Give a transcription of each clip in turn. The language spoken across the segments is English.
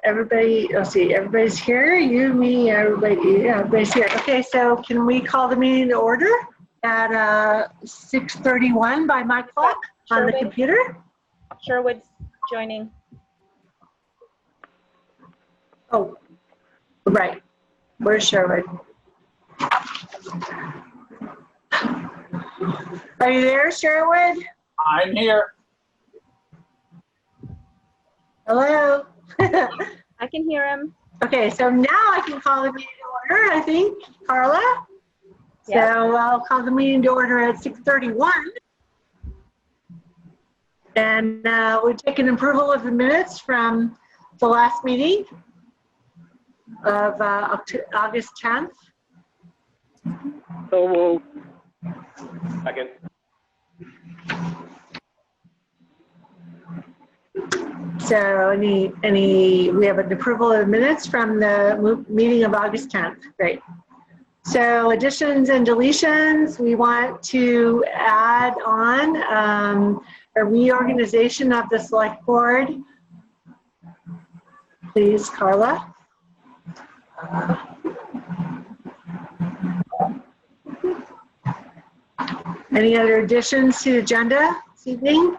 Everybody, let's see, everybody's here. You, me, everybody, yeah, everybody's here. Okay, so can we call the meeting to order at 6:31 by my clock on the computer? Sherwood's joining. Oh, right. Where's Sherwood? Are you there, Sherwood? I'm here. Hello? I can hear him. Okay, so now I can call the meeting to order, I think, Carla. Yeah. So I'll call the meeting to order at 6:31. And we're taking approval of the minutes from the last meeting of August 10th. So moved. Second. So we have an approval of the minutes from the meeting of August 10th. Great. So additions and deletions, we want to add on a reorganization of the select board. Please, Carla. Any other additions to the agenda this evening?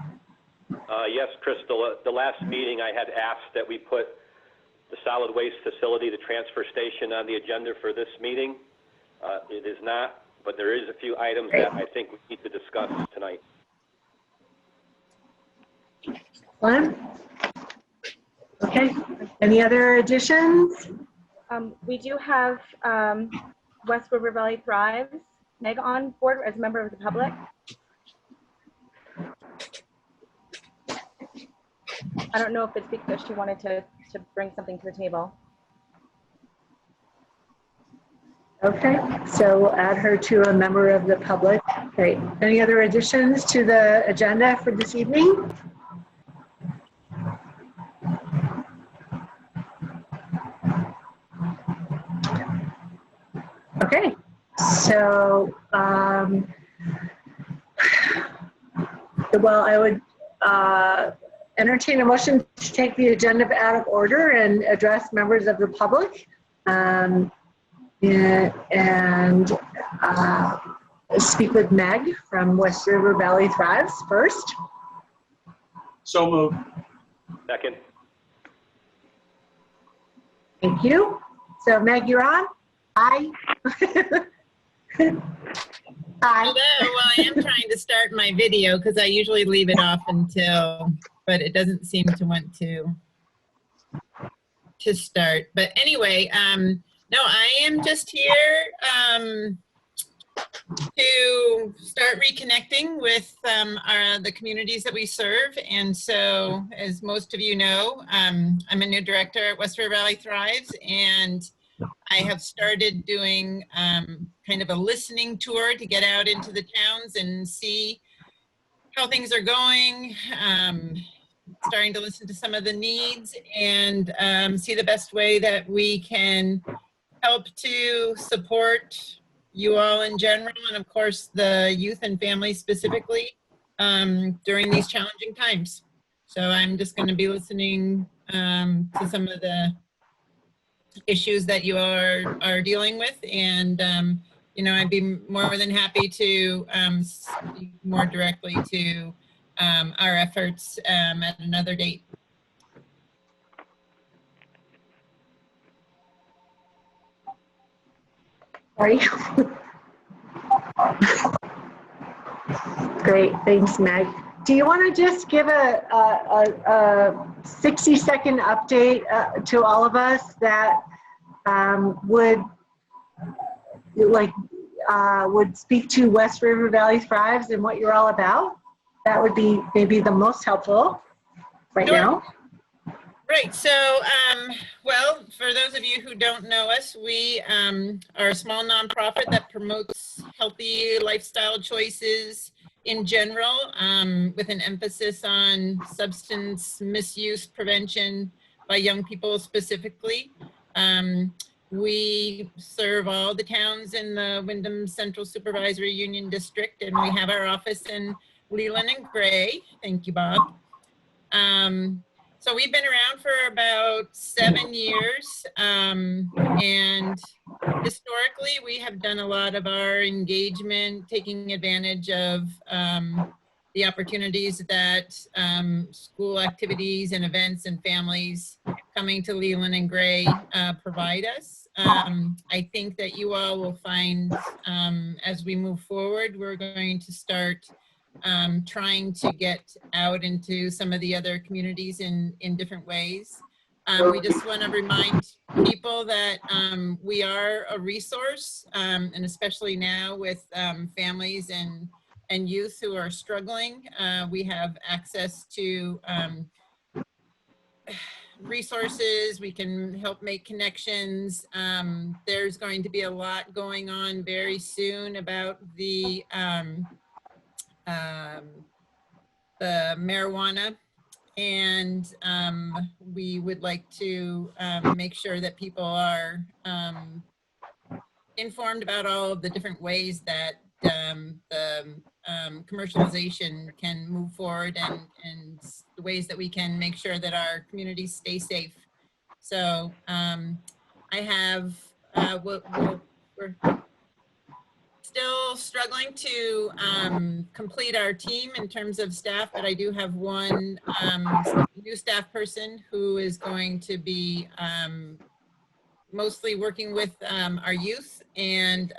Yes, Crystal, the last meeting I had asked that we put the solid waste facility, the transfer station on the agenda for this meeting. It is not, but there is a few items that I think we need to discuss tonight. One. Okay. Any other additions? We do have West River Valley Thrives, Meg on board as a member of the public. I don't know if it's because she wanted to bring something to the table. Okay, so we'll add her to a member of the public. Great. Any other additions to the agenda for this evening? Okay, so well, I would entertain a motion to take the agenda out of order and address members of the public. And speak with Meg from West River Valley Thrives first. So moved. Second. Thank you. So Meg, you're on. Hi. Hi. Hello. Well, I am trying to start my video because I usually leave it off until, but it doesn't seem to want to start. But anyway, no, I am just here to start reconnecting with the communities that we serve. And so, as most of you know, I'm a new director at West River Valley Thrives, and I have started doing kind of a listening tour to get out into the towns and see how things are going. Starting to listen to some of the needs and see the best way that we can help to support you all in general, and of course the youth and families specifically during these challenging times. So I'm just going to be listening to some of the issues that you are dealing with, and you know, I'd be more than happy to speak more directly to our efforts at another date. Sorry. Great, thanks, Meg. Do you want to just give a 60-second update to all of us that would speak to West River Valley Thrives and what you're all about? That would be maybe the most helpful right now. Right, so, well, for those of you who don't know us, we are a small nonprofit that promotes healthy lifestyle choices in general, with an emphasis on substance misuse prevention by young people specifically. We serve all the towns in the Wyndham Central Supervisory Union District, and we have our office in Leland and Gray. Thank you, Bob. So we've been around for about 7 years, and historically we have done a lot of our engagement, taking advantage of the opportunities that school activities and events and families coming to Leland and Gray provide us. I think that you all will find as we move forward, we're going to start trying to get out into some of the other communities in different ways. We just want to remind people that we are a resource, and especially now with families and youth who are struggling, we have access to resources. We can help make connections. There's going to be a lot going on very soon about the marijuana, and we would like to make sure that people are informed about all of the different ways that the commercialization can move forward, and the ways that we can make sure that our communities stay safe. So I have, we're still struggling to complete our team in terms of staff, but I do have one new staff person who is going to be mostly working with our youth, and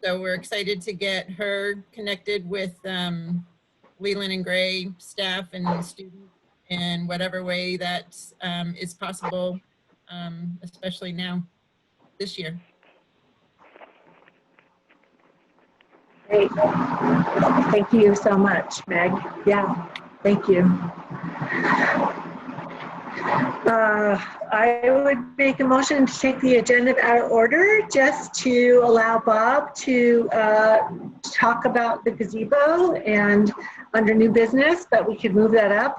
so we're excited to get her connected with Leland and Gray staff and students in whatever way that is possible, especially now this year. Great. Thank you so much, Meg. Yeah, thank you. I would make a motion to take the agenda out of order just to allow Bob to talk about the gazebo and under new business, but we could move that up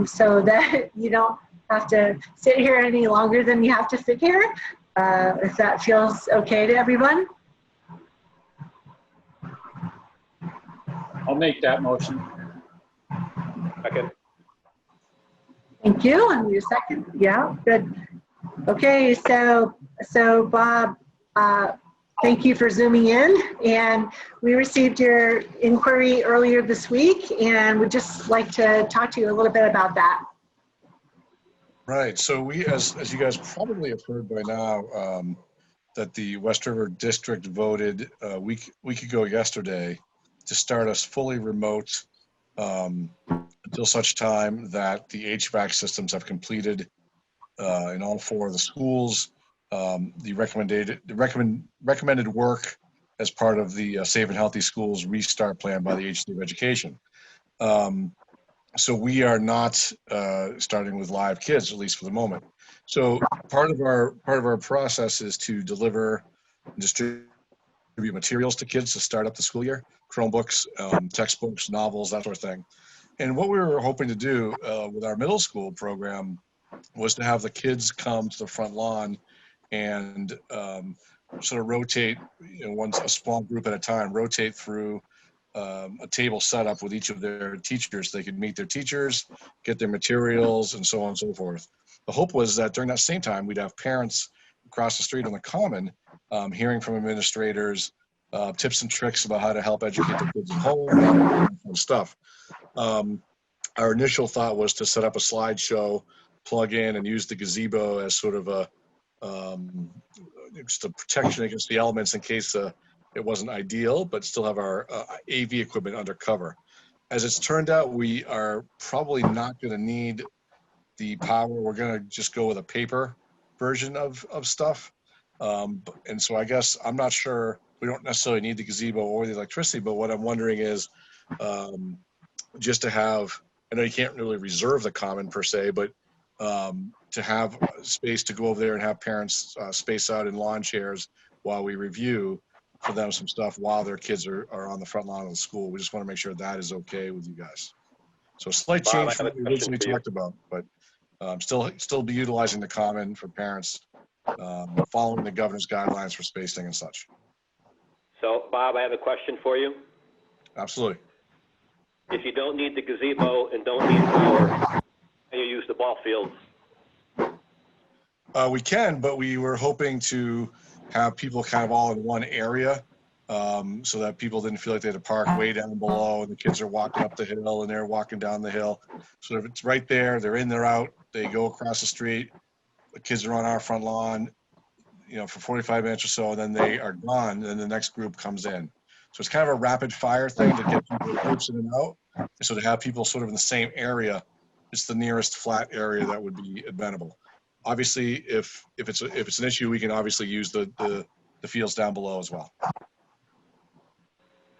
so that you don't have to sit here any longer than you have to sit here, if that feels okay to everyone. I'll make that motion. Second. Thank you. And your second? Yeah, good. Okay, so Bob, thank you for zooming in. And we received your inquiry earlier this week, and we'd just like to talk to you a little bit about that. Right. So we, as you guys probably have heard by now, that the West River District voted a week ago yesterday to start us fully remote until such time that the HVAC systems have completed in all 4 of the schools. The recommended work as part of the Safe and Healthy Schools restart plan by the Agency of Education. So we are not starting with live kids, at least for the moment. So part of our process is to deliver and distribute materials to kids to start up the school year, Chromebooks, textbooks, novels, that sort of thing. And what we were hoping to do with our middle school program was to have the kids come to the front lawn and sort of rotate, a small group at a time, rotate through a table setup with each of their teachers. They could meet their teachers, get their materials, and so on and so forth. The hope was that during that same time, we'd have parents across the street on the common hearing from administrators, tips and tricks about how to help educate their kids at home, and stuff. Our initial thought was to set up a slideshow, plug in, and use the gazebo as sort of a just a protection against the elements in case it wasn't ideal, but still have our AV equipment under cover. As it's turned out, we are probably not going to need the power. We're going to just go with a paper version of stuff. And so I guess I'm not sure, we don't necessarily need the gazebo or the electricity, but what I'm wondering is just to have, I know you can't really reserve the common per se, but to have space to go over there and have parents space out in lawn chairs while we review for them some stuff while their kids are on the front lawn of the school. We just want to make sure that is okay with you guys. So a slight change from what we originally talked about, but still be utilizing the common for parents, following the governor's guidelines for spacing and such. So Bob, I have a question for you. Absolutely. if you don't need the gazebo and don't need power, can you use the ball fields? We can, but we were hoping to have people kind of all in one area, so that people didn't feel like they had to park way down below and the kids are walking up the hill and they're walking down the hill. So if it's right there, they're in, they're out, they go across the street, the kids are on our front lawn, for 45 minutes or so, and then they are gone, and then the next group comes in. So it's kind of a rapid fire thing to get people in groups in and out. And so to have people sort of in the same area, it's the nearest flat area that would be amenable. Obviously, if it's an issue, we can obviously use the fields down below as well.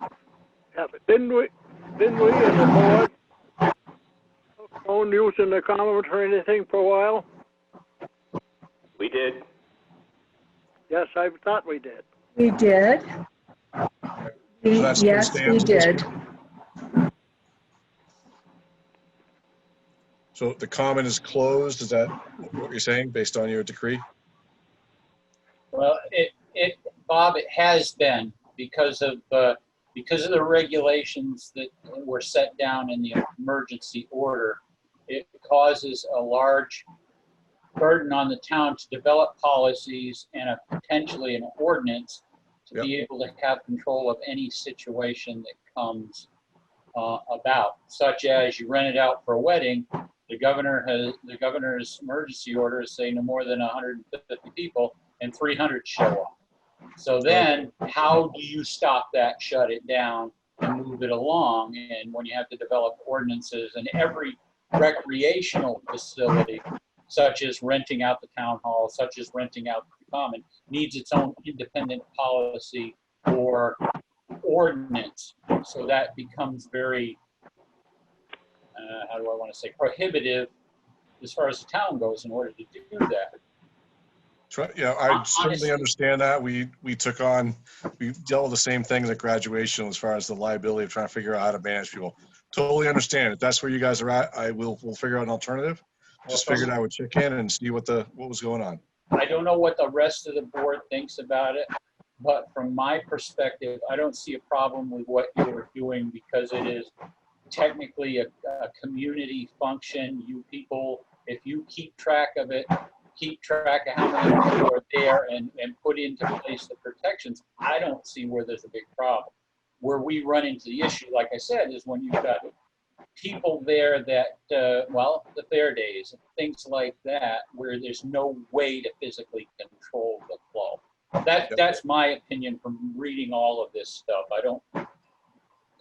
Yeah, but didn't we as a board own using the common for anything for a while? We did. Yes, I thought we did. We did. So that still Yes, we stands at this did. point? So the common is closed, is that what you're saying, based on your decree? Well, Bob, it has been because of the regulations that were set down in the emergency order. It causes a large burden on the town to develop policies and potentially an ordinance to be able to have control of any situation that comes about, such as you rent it out for a wedding. The governor's emergency order is saying no more than 150 people and 300 show up. So then how do you stop that, shut it down, and move it along? And when you have to develop ordinances, and every recreational facility, such as renting out the town hall, such as renting out the common, needs its own independent policy or ordinance. So that becomes very, how do I want to say, prohibitive as far as the town goes in order to do that. Yeah, I certainly understand that. We dealt with the same things at graduation as far as the liability of trying to figure out how to manage people. Totally understand. If that's where you guys are at, we'll figure out an alternative. Just figured I would check in and see what was going on. I don't know what the rest of the board thinks about it, but from my perspective, I don't see a problem with what you're doing because it is technically a community function. You people, if you keep track of it, keep track of how many people are there and put into place the protections, I don't see where there's a big problem. Where we run into the issue, like I said, is when you've got people there that, the fair days, and things like that, where there's no way to physically control the flow. That's my opinion from reading all of this stuff. I don't,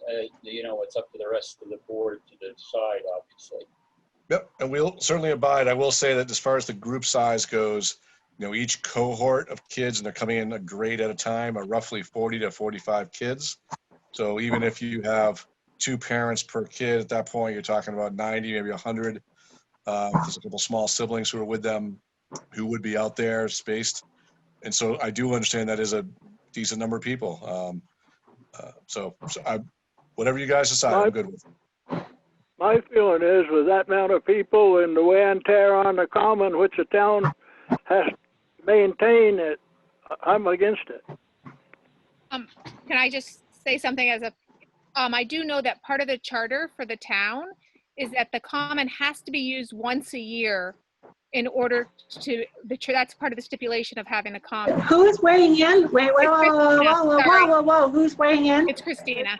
it's up to the rest of the board to decide, obviously. Yep, and we'll certainly abide. I will say that as far as the group size goes, each cohort of kids, and they're coming in a grade at a time, are roughly 40 to 45 kids. So even if you have 2 parents per kid, at that point, you're talking about 90, maybe 100. There's a couple small siblings who are with them who would be out there spaced. And so I do understand that is a decent number of people. Whatever you guys decide, I'm good with. My feeling is with that amount of people and the wear and tear on the common, which the town has to maintain, it, I'm against it. Can I just say something I do know that part of the charter for the town is that the common has to be used once a year in order to, that's part of the stipulation of having a common. Who's weighing in? Wait, whoa. Who's weighing in? It's Christina.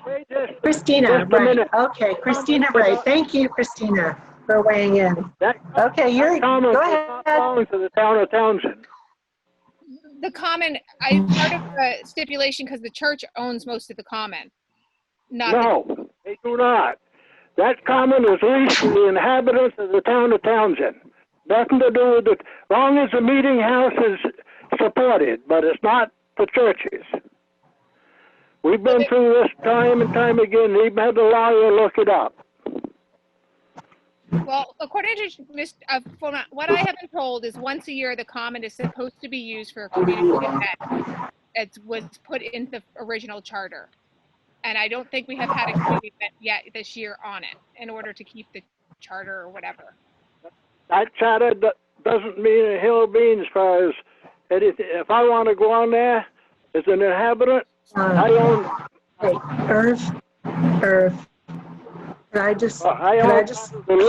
Christina, Just a right. minute. Okay, Christina, right. Thank you, Christina, for weighing in. Okay, go ahead. Belongs to the town of Townshend. The common, part of the stipulation, because the church owns most of the common. No, they do not. That common is leased to the inhabitants of the town of Townshend. Nothing to do with it, as long as the meeting house is supported, but it's not the churches. We've been through this time and time again. We've had the lawyer look it up. Well, according to from what I have been told is once a year the common is supposed to be used for a community event. It was put in the original charter. And I don't think we have had a community event yet this year on it in order to keep the charter or whatever. That charter doesn't mean a hill of beans as far as anything. If I want to go on there as an inhabitant, I own. Hey, Irv, Could I just I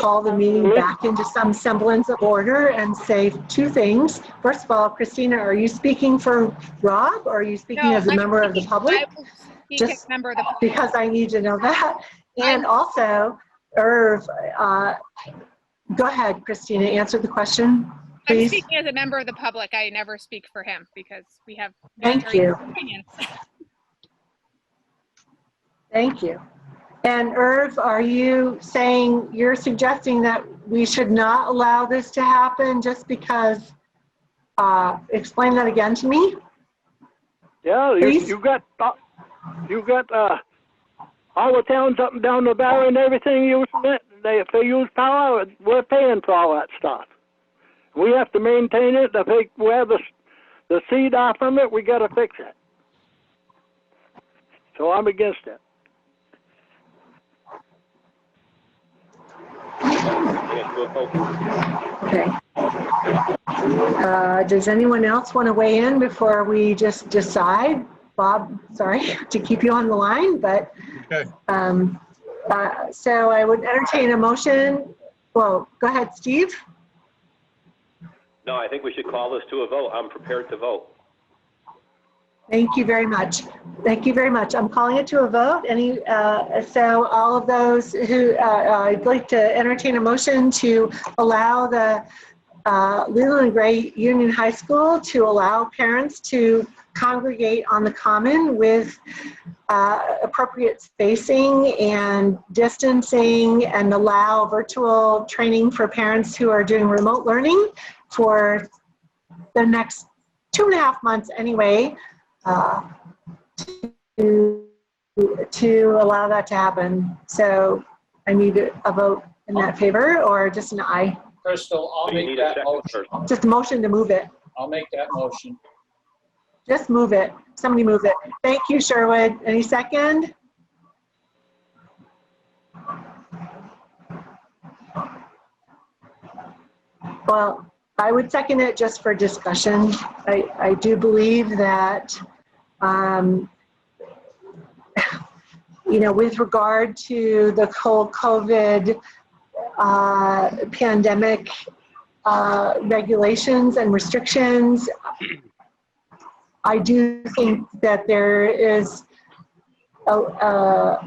call the meeting back into some semblance of order and say two things? First of all, Christina, are you speaking for Rob or are you speaking as a member of the public? I will speak as a member of the public. Because I need to know that. And also, Irv, go ahead, Christina, answer the question, I'm please. speaking as a member of the public. I never speak for him because we have Thank very you. different opinions. Thank you. And Irv, are you saying, you're suggesting that we should not allow this to happen just because, explain that again to me? Yeah, you got all the towns up and down the valley and everything using it. If they use power, we're paying for all that stuff. We have to maintain it. If they wear the seed off from it, we got to fix it. So I'm against it. Okay. Does anyone else want to weigh in before we just decide? Bob, sorry to keep you on the line, but Okay. So I would entertain a motion. Well, go ahead, Steve. No, I think we should call this to a vote. I'm prepared to vote. Thank you very much. Thank you very much. I'm calling it to a vote. So all of those who, I'd like to entertain a motion to allow the Leland and Gray Union High School to allow parents to congregate on the common with appropriate spacing and distancing, and allow virtual training for parents who are doing remote learning for the next 2.5 months anyway, to allow that to happen. So I need a vote in that favor, or just an aye? Crystal, I'll make that motion. Just a motion to move it. I'll make that motion. Just move it. Somebody move it. Thank you, Sherwood. Any second? Well, I would second it just for discussion. I do believe that, you know, with regard to the whole COVID pandemic regulations and restrictions, I do think that there is a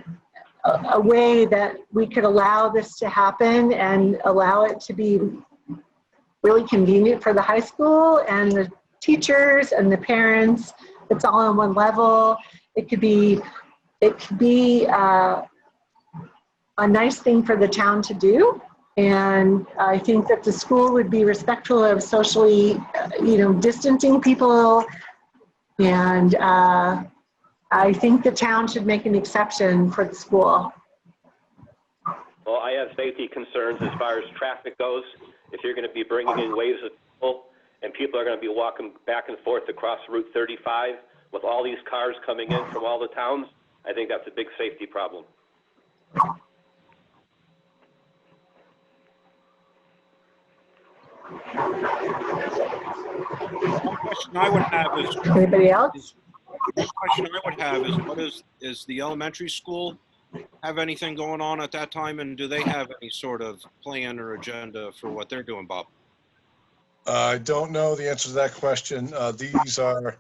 way that we could allow this to happen and allow it to be really convenient for the high school and the teachers and the parents. It's all on one level. It could be a nice thing for the town to do. And I think that the school would be respectful of socially, you know, distancing people. And I think the town should make an exception for the school. Well, I have safety concerns as far as traffic goes. If you're going to be bringing in waves of people and people are going to be walking back and forth across Route 35 with all these cars coming in from all the towns, I think that's a big safety problem. One question I would have is, Anybody else? what is the elementary school have anything going on at that time, and do they have any sort of plan or agenda for what they're doing, Bob? I don't know the answer to that question. These are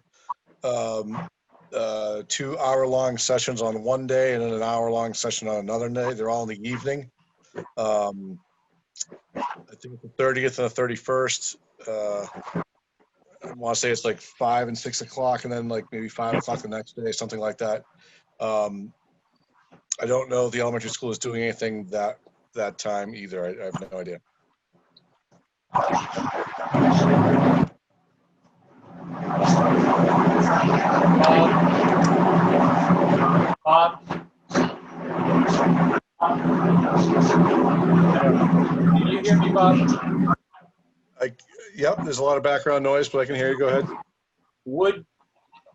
2 hour-long sessions on one day and then an hour-long session on another day. They're all in the evening. I think the 30th and the 31st. I want to say it's like 5 and 6 o'clock, and then like maybe 5 o'clock the next day, something like that. I don't know if the elementary school is doing anything that time either. I have no idea. Bob? Can you hear me, Bob? Yep, there's a lot of background noise, but I can hear you. Go ahead. Would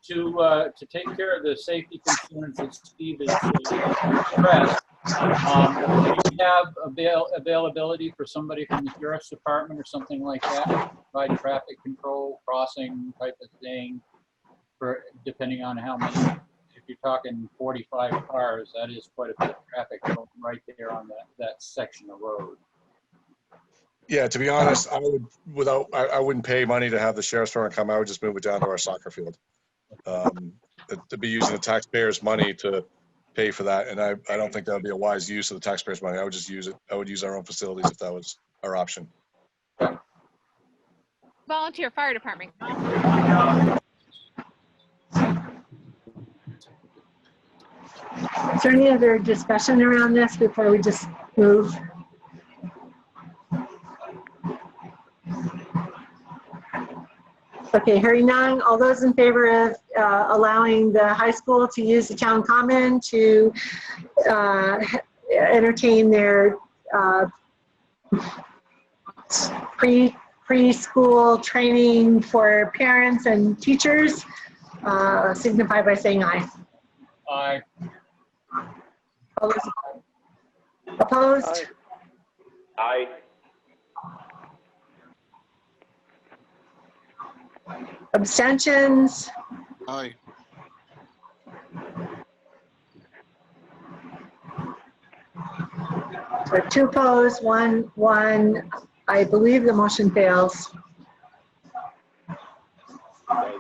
to take care of the safety concerns that Steve has expressed, do you have availability for somebody from the sheriff's department or something like that, provide traffic control, crossing type of thing, for depending on how many, if you're talking 45 cars, that is quite a bit of traffic going right there on that section of road. Yeah, to be honest, I wouldn't pay money to have the sheriff's department come. I would just move it down to our soccer field. To be using the taxpayers' money to pay for that, and I don't think that would be a wise use of the taxpayers' money. I would just use it. I would use our own facilities if that was our option. Volunteer fire department. Is there any other discussion around this before we just move? Okay, hearing none. All those in favor of allowing the high school to use the town common to entertain their preschool training for parents and teachers, signify by saying aye. Aye. All those opposed? Aye. Abstentions? Aye. So 2 opposed, one. I believe the motion fails. I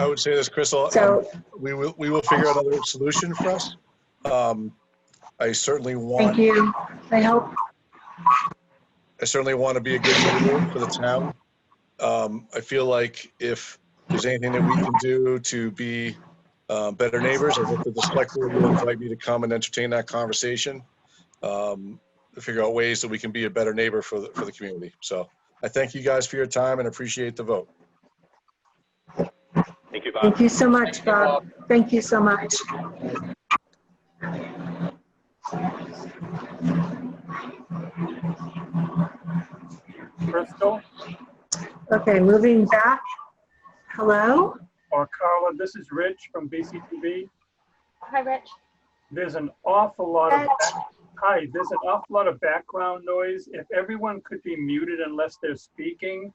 would say this, Crystal. So we will figure out another solution for us. I certainly want. thank you. I hope. I certainly want to be a good neighbor for the town. I feel like if there's anything that we can do to be better neighbors, I hope that the select board will invite me to come and entertain that conversation, to figure out ways that we can be a better neighbor for the community. So I thank you guys for your time and appreciate the vote. Thank you, Bob. Thank you so much, Bob. Thank you so much. Crystal Okay, moving back. Hello? or Carla, this is Rich from BCTV. Hi, Rich. There's an awful lot of there's an awful lot of background noise. If everyone could be muted unless they're speaking,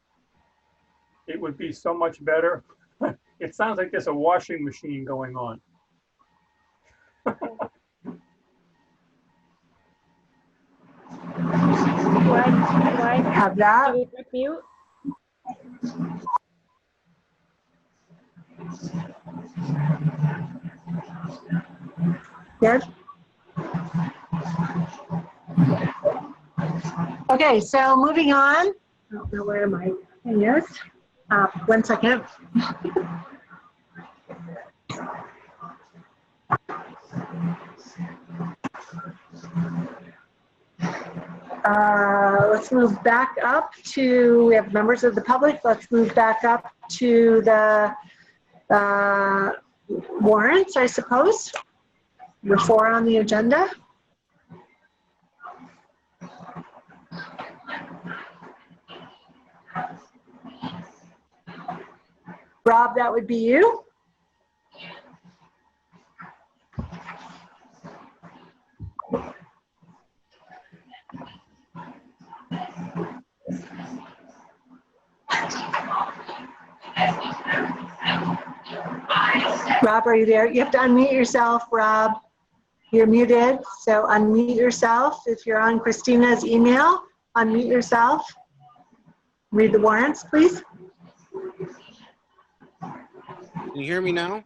it would be so much better. It sounds like there's a washing machine going on. Do I Have that? do we mute? Good. Okay, so moving on. I don't know where my thing is. 1 second. Let's move back up to, we have members of the public. Let's move back up to the warrants, I suppose. The 4 on the agenda. Rob, that would be you. Rob, are you there? You have to unmute yourself, Rob. You're muted, so unmute yourself. If you're on Christina's email, unmute yourself. Read the warrants, please. Can you hear me now?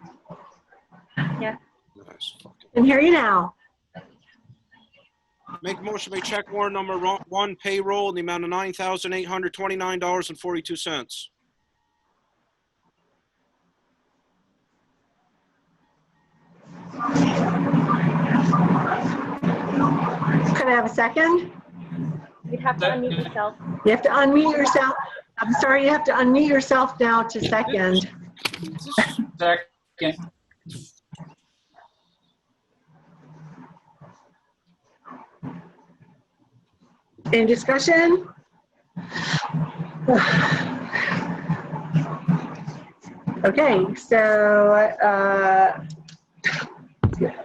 Yeah. Nice. Can hear you now. Make a motion to pay check warrant number 1 payroll in the amount of $9,829.42. Could I have a second? You'd have to unmute yourself. You have to unmute yourself. I'm sorry, you have to unmute yourself now to second. Second. Any discussion? Okay, so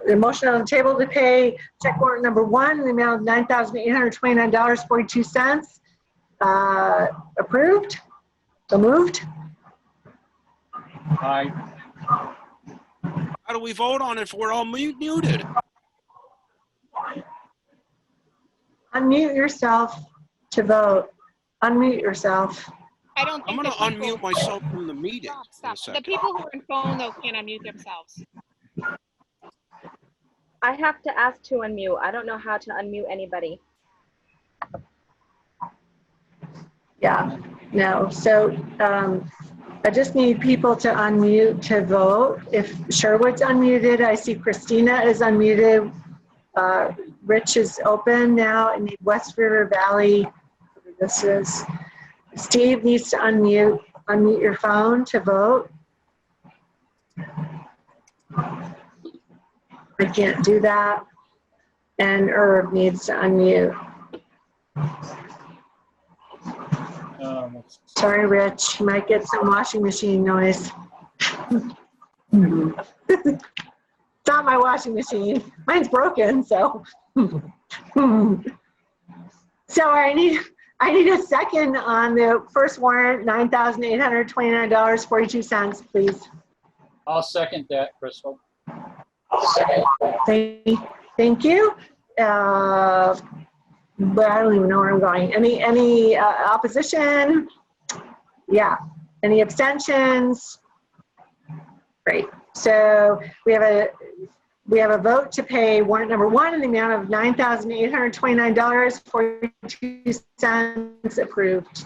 the motion on the table to pay check warrant number 1 in the amount of $9,829.42. Approved? So moved? Aye. How do we vote on it if we're all muted? Unmute yourself to vote. Unmute yourself. I don't I'm think gonna the people- unmute myself from the meeting. Stop, in a stop. The second. people who are on phone though can't unmute themselves. I have to ask to unmute. I don't know how to unmute anybody. Yeah, no. So I just need people to unmute to vote. If Sherwood's unmuted, I see Christina is unmuted. Rich is open now. I need West River Valley. This is Steve needs to unmute. Unmute your phone to vote. I can't do that. And Herb needs to unmute. Sorry, Rich. You might get some washing machine noise. It's not my washing machine. Mine's broken, so. So I need a second on the first warrant, $9,829.42, please. I'll second that, Crystal. Thank you. But I don't even know where I'm going. Any opposition? Yeah. Any abstentions? Great. So we have a vote to pay warrant number 1 in the amount of $9,829.42 approved.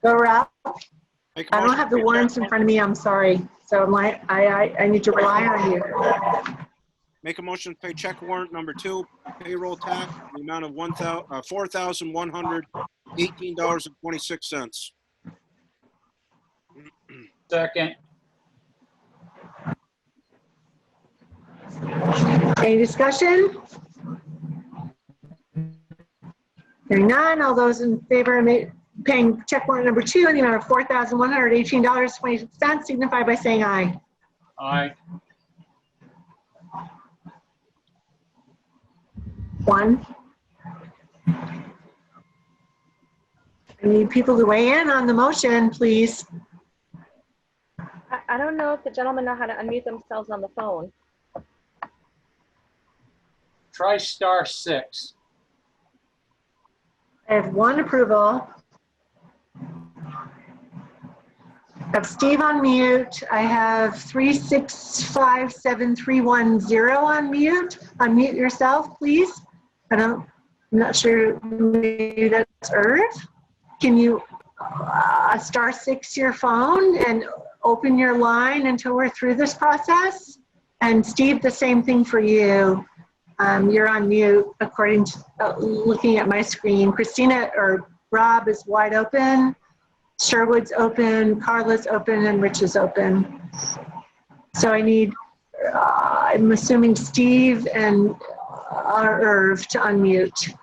Go, Rob. I don't have the warrants in front of me. I'm sorry. So I need to rely on you. Make a motion to pay check warrant number 2, payroll tax, in the amount of $4,118.26. Second. Any discussion? Hearing none, all those in favor of paying check warrant number 2 in the amount of $4,118.26 signify by saying aye. Aye. 1. I need people to weigh in on the motion, please. I don't know if the gentlemen know how to unmute themselves on the phone. Try *6. I have 1 approval. I have Steve on mute. I have 3657310 on mute. Unmute yourself, please. I'm not sure, maybe that's Irv. Can you *6 your phone and open your line until we're through this process? And Steve, the same thing for you. You're on mute according to looking at my screen. Christina or Rob is wide open. Sherwood's open, Carla's open, and Rich is open. So I need, I'm assuming Steve and Irv to unmute.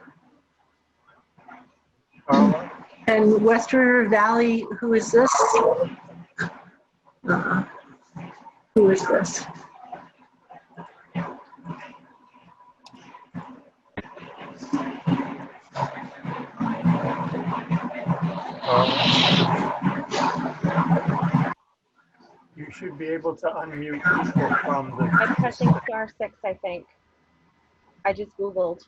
And West River Valley, who is this? Who is this? You should be able to unmute people from the. I'm pressing *6, I think. I just Googled.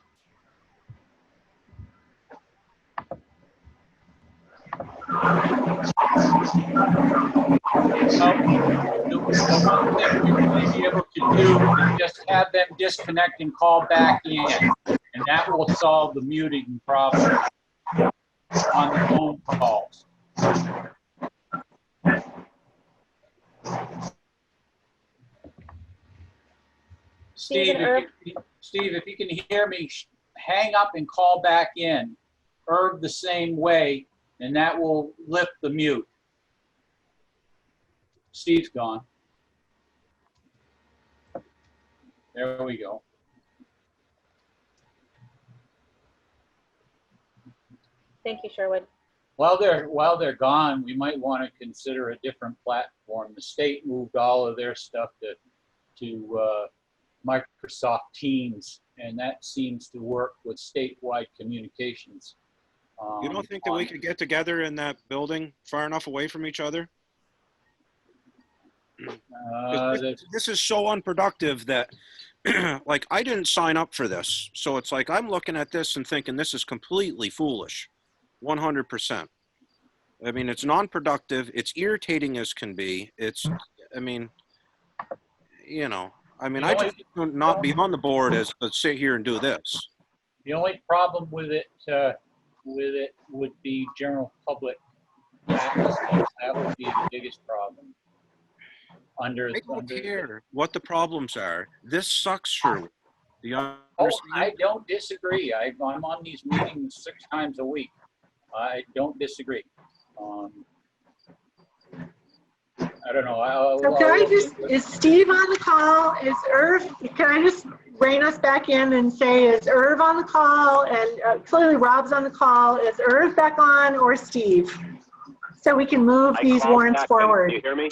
The one thing we may be able to do is just have them disconnect and call back in, and that will solve the muting problem on the phone calls. Steve, if you can hear me, hang up and call back in. Herb the same way, and that will lift the mute. Steve's gone. There we go. Thank you, Sherwood. While they're gone, we might want to consider a different platform. The state moved all of their stuff to Microsoft Teams, and that seems to work with statewide communications. You don't think that we could get together in that building far enough away from each other? This is so unproductive that, like, I didn't sign up for this. So it's like, I'm looking at this and thinking this is completely foolish, 100%. I mean, it's non-productive. It's irritating as can be. It's, I mean, you know, I mean, I just would not be on the board as to sit here and do this. The only problem with it would be general public access. That would be the biggest problem. I don't care what the problems are. This sucks, Shirley. Do you understand? Oh, I don't disagree. I'm on these meetings 6 times a week. I don't disagree. I don't know. So can I just, is Steve on the call? Is Irv, can I just rein us back in and say, is Irv on the call? And clearly Rob's on the call. Is Irv back on or Steve? So we can move these warrants forward. Can you hear me?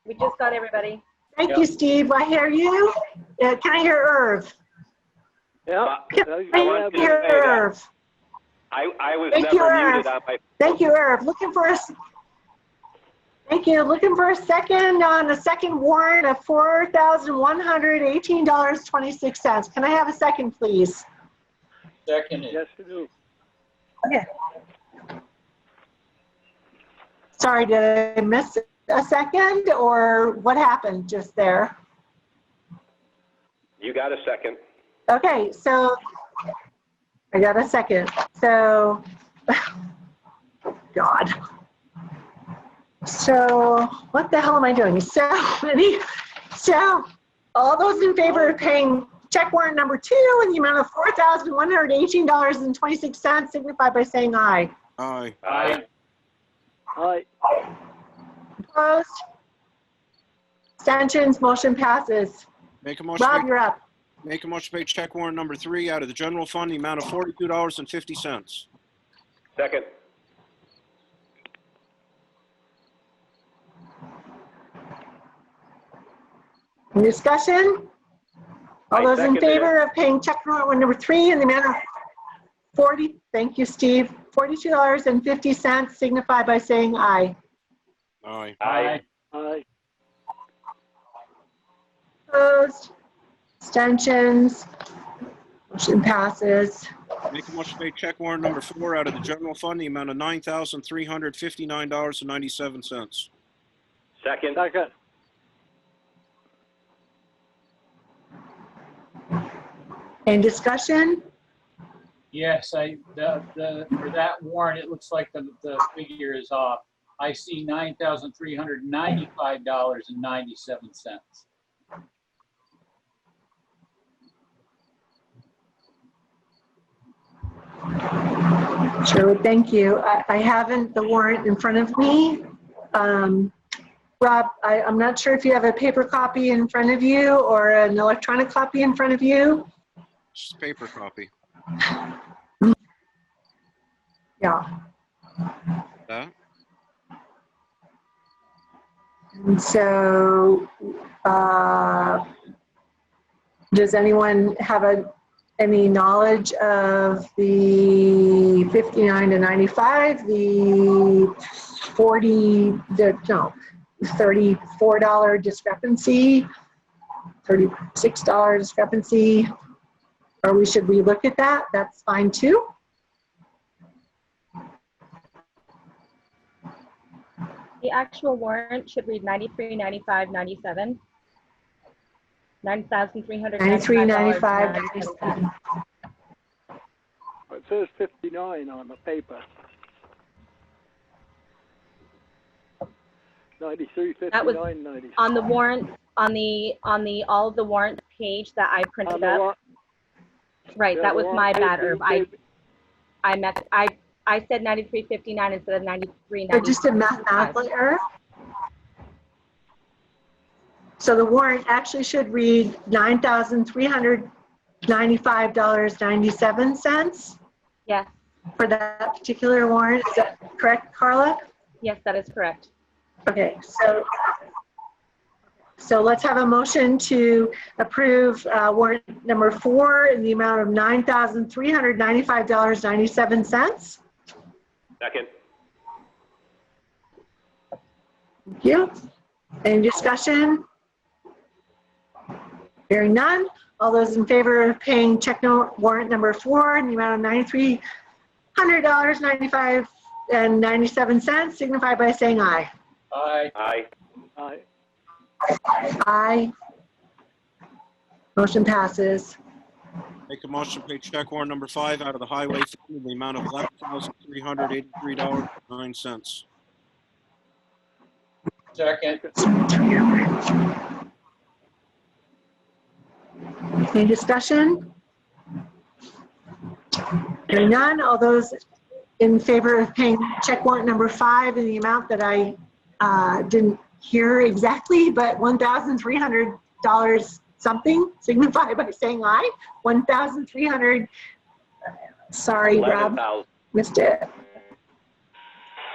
We just got everybody. Thank you, Steve. I hear you. Can I hear Irv? Yeah. Can I hear Irv? I was Thank you, never Irv. muted on my. Thank you, Irv. Looking for us. Thank you. Looking for a second on the second warrant of $4,118.26. Can I have a second, please? Second. Yes, you do. Okay. Sorry, did I miss a second or what happened just there? You got a second. Okay, so I got a second. So, God. So what the hell am I doing? So all those in favor of paying check warrant number 2 in the amount of $4,118.26 signify by saying aye. Aye. Aye. Aye. Opposed? Abstentions? Motion passes. Make a motion. Rob, you're up. Make a motion to pay check warrant number 3 out of the general fund, the amount of $42.50. Second. Any discussion? All I those in seconded favor of paying check warrant number 3 in the amount of thank you, Steve, $42.50 signify by saying aye. Aye. Aye. Aye. Opposed? Abstentions? Motion passes. Make a motion to pay check warrant number 4 out of the general fund, the amount of $9,359.97. Second. Second. Any discussion? Yes, for that warrant, it looks like the figure is off. I see $9,395.97. Sure, thank you. I haven't the warrant in front of me. Rob, I'm not sure if you have a paper copy in front of you or an electronic copy in front of you. Just paper copy. Yeah. That? And so, does anyone have any knowledge of the 59 to 95, the $34 discrepancy, $36 discrepancy? Or should we look at that? That's fine too. The actual warrant should read 93, 95, 97. $9,395.97. It says 59 on the paper. 93, 59, That was 90. on the warrant, on the all of the warrant page that I printed up. Right, yeah, that was the my warrant bad, page, Irv. I said 93.59 instead of 93.95. So just a mathematical error. So the warrant actually should read $9,395.97 Yes, for that particular warrant. Is that correct, Carla? yes, that is correct. Okay, so let's have a motion to approve warrant number 4 in the amount of $9,395.97. Second. Thank you. Any discussion? Hearing none. All those in favor of paying check note warrant number 4 in the amount of $9,300.97 signify by saying aye. Aye. Aye. Aye. Aye. Motion passes. Make a motion to pay check warrant number 5 out of the highway fund in the amount of $11,383.09. Second. Any discussion? Hearing none. All those in favor of paying check warrant number 5 in the amount that I didn't hear exactly, but $1,300 something, signify by saying aye. 1,300. Sorry, Rob, 11,000. missed it.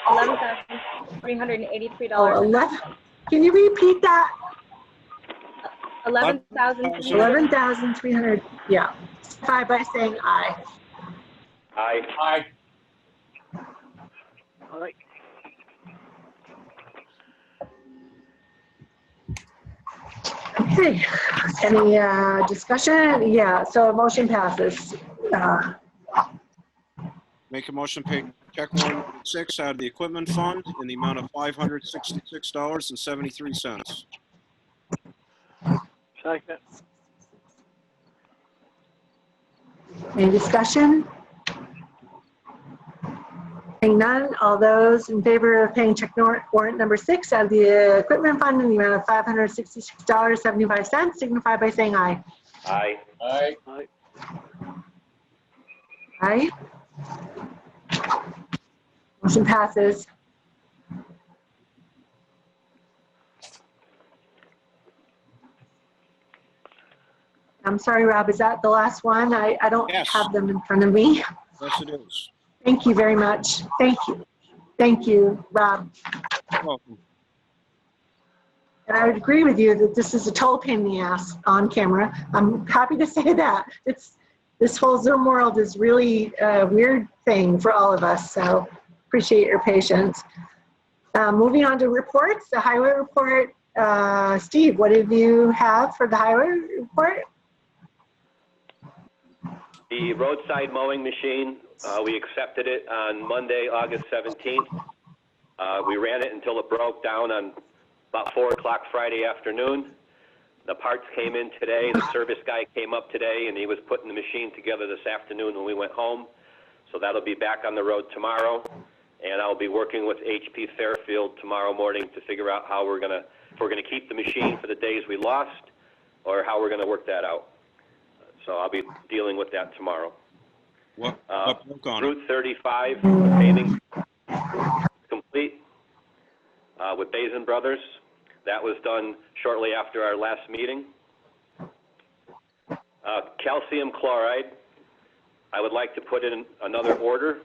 $11,383. Oh, 11. Can you repeat that? 11,300. 11,300. Yeah. Signify by saying aye. Aye. Aye. Aye. Okay. Any discussion? Yeah. So motion passes. Make a motion to pay check warrant number 6 out of the equipment fund in the amount of $566.73. Second. Any discussion? Hearing none. All those in favor of paying check warrant number 6 out of the equipment fund in the amount of $566.75 signify by saying aye. Aye. Aye. Aye. Aye. Motion passes. I'm sorry, Rob, is that the last one? I don't Yes. have them in front of me. Yes, it is. Thank you very much. Thank you. Thank you, Rob. You're welcome. And I would agree with you that this is a total pain in the ass on camera. I'm happy to say that. This whole Zoom world is really a weird thing for all of us, so appreciate your patience. Moving on to reports, the highway report. Steve, what did you have for the highway report? The roadside mowing machine, we accepted it on Monday, August 17th. We ran it until it broke down on about 4 o'clock Friday afternoon. The parts came in today. The service guy came up today, and he was putting the machine together this afternoon when we went home. So that'll be back on the road tomorrow. And I'll be working with HP Fairfield tomorrow morning to figure out how if we're gonna keep the machine for the days we lost, or how we're gonna work that out. So I'll be dealing with that tomorrow. What broke on it? Route 35, the paving complete with Bazin Brothers. That was done shortly after our last meeting. Calcium chloride, I would like to put in another order.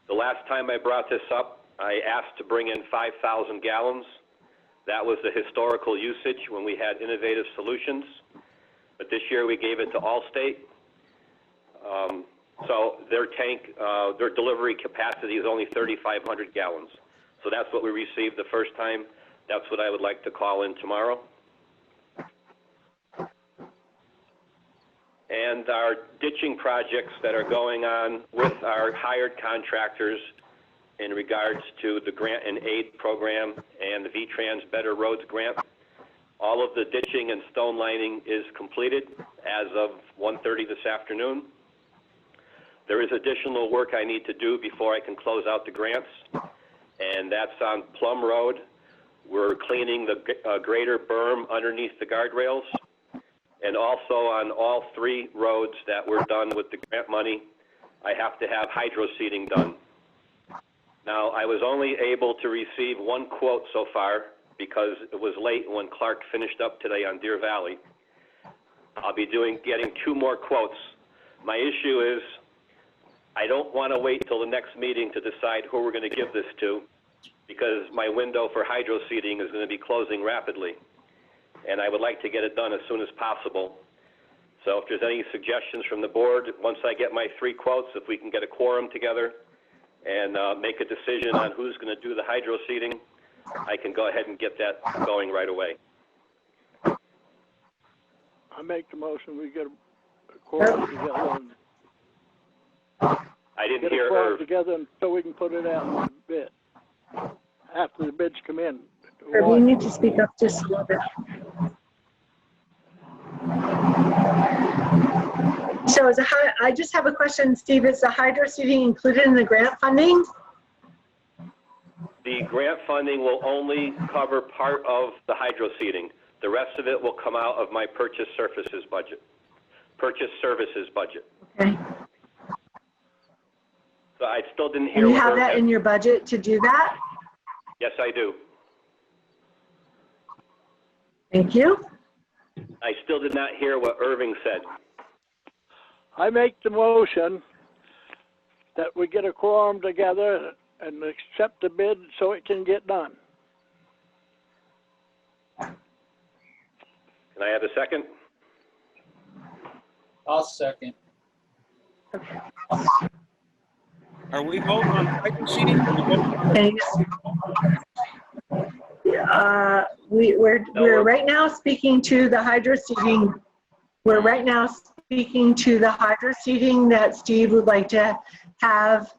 The last time I brought this up, I asked to bring in 5,000 gallons. That was the historical usage when we had innovative solutions. But this year we gave it to Allstate. So their tank, their delivery capacity is only 3,500 gallons. So that's what we received the first time. That's what I would like to call in tomorrow. And our ditching projects that are going on with our hired contractors in regards to the grant and aid program and the VTrans Better Roads grant. All of the ditching and stone lining is completed as of 1:30 this afternoon. There is additional work I need to do before I can close out the grants, and that's on Plum Road. We're cleaning the greater berm underneath the guardrails, and also on all 3 roads that were done with the grant money, I have to have hydro seeding done. Now, I was only able to receive 1 quote so far because it was late when CLerk finished up today on Deer Valley. I'll be getting 2 more quotes. My issue is I don't want to wait till the next meeting to decide who we're going to give this to, because my window for hydro seeding is going to be closing rapidly. And I would like to get it done as soon as possible. So if there's any suggestions from the board, once I get my 3 quotes, if we can get a quorum together and make a decision on who's going to do the hydro seeding, I can go ahead and get that going right away. I make the motion, we get a quorum together and I didn't get a hear quorum Irv. together and so we can put it out in the bid. After the bids come in. Irv, you need to speak up just a little bit. So I just have a question, Steve. Is the hydro seeding included in the grant funding? The grant funding will only cover part of the hydro seeding. The rest of it will come out of my purchase services budget. Okay. So I still didn't hear. And you what have Irv that had. in your budget to do that? Yes, I do. Thank you. I still did not hear what Irving said. I make the motion that we get a quorum together and accept the bid so it can get done. Can I have a second? I'll second. Are we voting on hydro seeding? Are we voting on- Thanks. We're right now speaking to the hydro seeding. We're right now speaking to the hydro seeding that Steve would like to have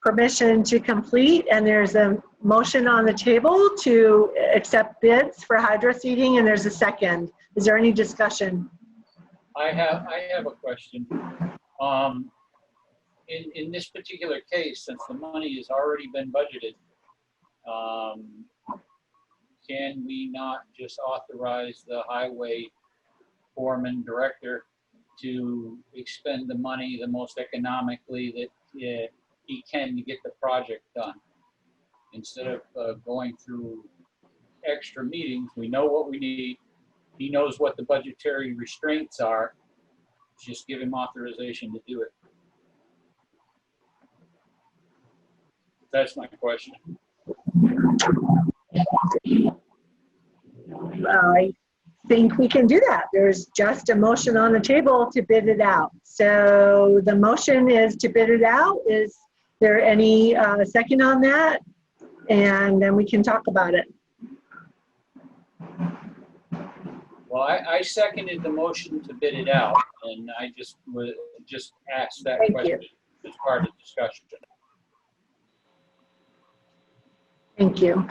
permission to complete, and there's a motion on the table to accept bids for hydro seeding, and there's a second. Is there any discussion? I have a question. In this particular case, since the money has already been budgeted, can we not just authorize the highway foreman director to expend the money the most economically that he can to get the project done? Instead of going through extra meetings, we know what we need. He knows what the budgetary restraints are. Just give him authorization to do it. That's my question. I think we can do that. There's just a motion on the table to bid it out. So the motion is to bid it out. Is there any second on that? And then we can talk about it. Well, I seconded the motion to bid it out, and I just asked that Thank question as part of the discussion. Thank you.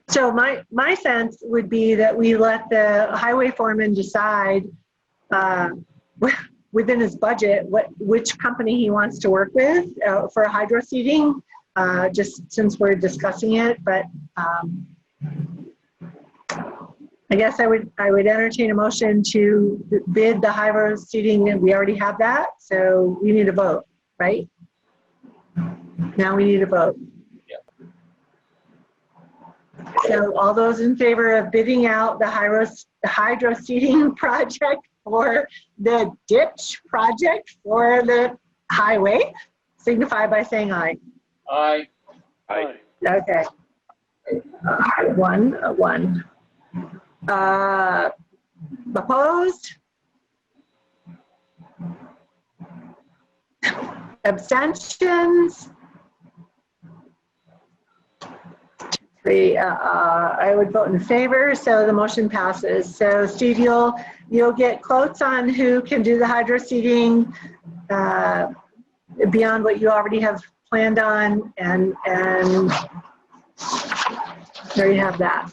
So my sense would be that we let the highway foreman decide within his budget which company he wants to work with for hydro seeding, just since we're discussing it. But I guess I would entertain a motion to bid the hydro seeding, and we already have that, so we need a vote, right? Now we need a vote. So all those in favor of bidding out the hydro seeding project for the ditch project for the highway, signify by saying aye. Aye. Aye. Okay. One. Opposed? Abstentions? Three. I would vote in favor, so the motion passes. So Steve, you'll get quotes on who can do the hydro seeding beyond what you already have planned on, and there you have that.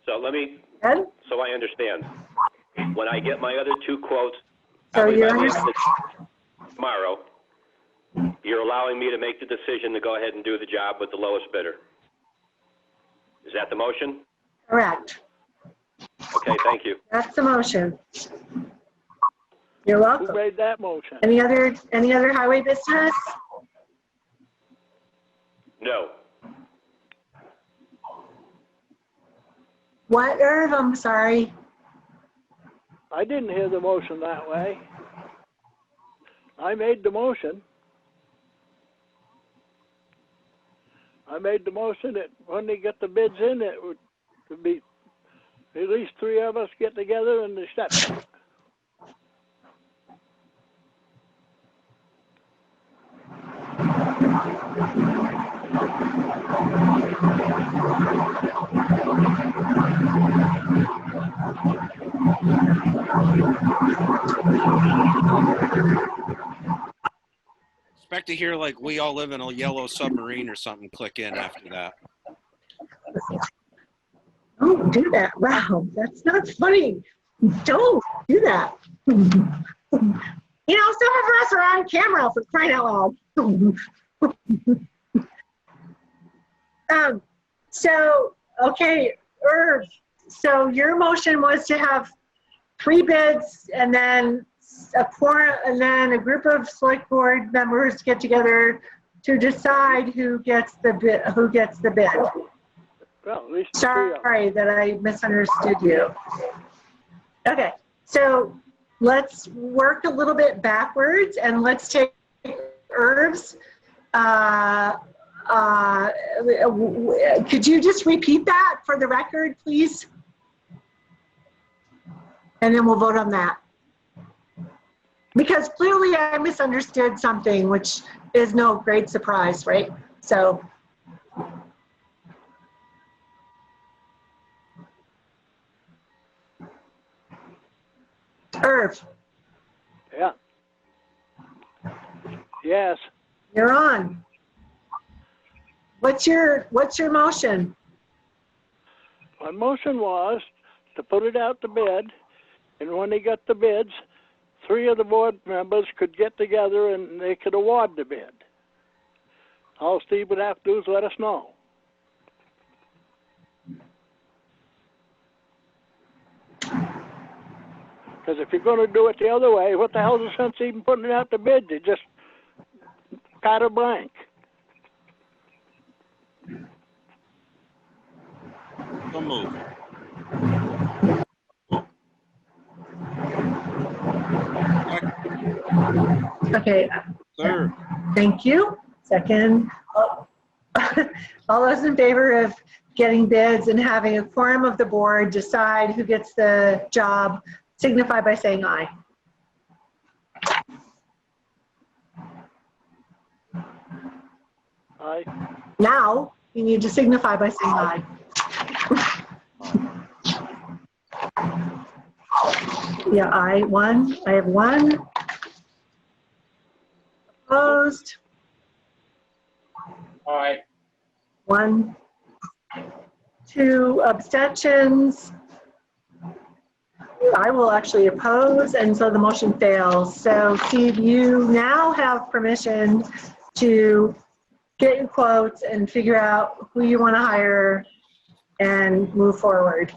So let me, Good? so I understand. When I get my other two quotes, So probably by you're the end of tomorrow, you're allowing me to make the decision to go ahead and do the job with the lowest bidder. Is that the motion? correct. Okay, thank you. That's the motion. You're Who welcome. made that motion? Any other highway business? No. What, Irv? I'm sorry. I didn't hear the motion that way. I made the motion. I made the motion that when they get the bids in, it would be at least three of us get together and accept it. Expect to hear like "We All Live in a Yellow Submarine" or something click in after that. Don't do that. Wow, that's not funny. Don't do that. You know, some of us are on camera for crying out loud. So, okay, Irv, so your motion was to have 3 bids and then a quorum, and then a group of select board members get together to decide who gets the bid. Well, at least 3 of them. Sorry that I misunderstood you. Okay, so let's work a little bit backwards and let's take Irv's. Could you just repeat that for the record, please? And then we'll vote on that. Because clearly I misunderstood something, which is no great surprise, right? So. Irv. Yeah. Yes. You're on. What's your motion? My motion was to put it out to bid, and when they got the bids, 3 of the board members could get together and they could award the bid. All Steve would have to do is let us know. Because if you're going to do it the other way, what the hell's the sense even putting it out to bid? You just cut a blank. So move. Okay. Third. Thank you. Second. All those in favor of getting bids and having a quorum of the board decide who gets the job, signify by saying aye. Aye. Now, you need to signify by saying aye. Yeah, I have 1. Opposed. All right. 1, 2 abstentions. I will actually oppose, and so the motion fails. So Steve, you now have permission to get your quotes and figure out who you want to hire and move forward.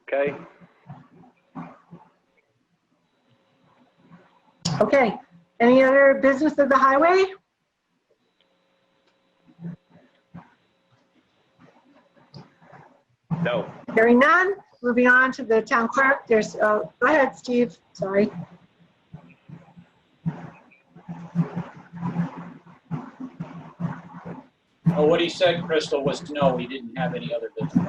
Okay. Okay, any other business of the highway? No. Hearing none, moving on to the town clerk. There's, go ahead, Steve, sorry. Oh, what he said, Crystal, was no, he didn't have any other business.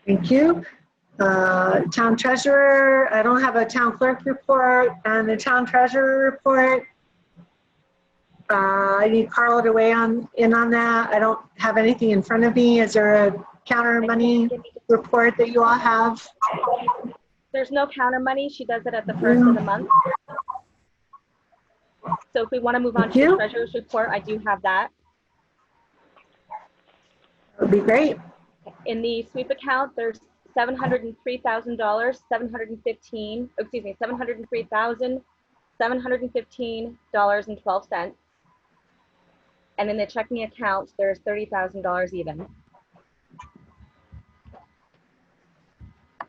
Thank you. Town treasurer, I don't have a town clerk report, and the town treasurer report. I need Carla to weigh in on that. I don't have anything in front of me. Is there a counter money report that you all have? There's no counter money. She does it at the first of the month. So if we want to move on to the treasurer's report, I do have that. That would be great. In the sweep account, there's $703,000, $703,715.12. And in the checking account, there's $30,000 even.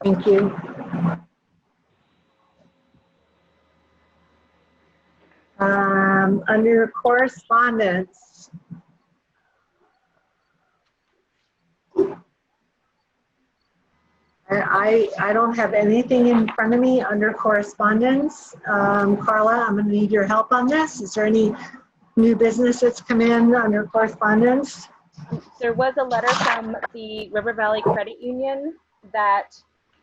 Thank you. Under correspondence. I don't have anything in front of me under correspondence. Carla, I'm going to need your help on this. Is there any new business that's come in under correspondence? There was a letter from the River Valley Credit Union that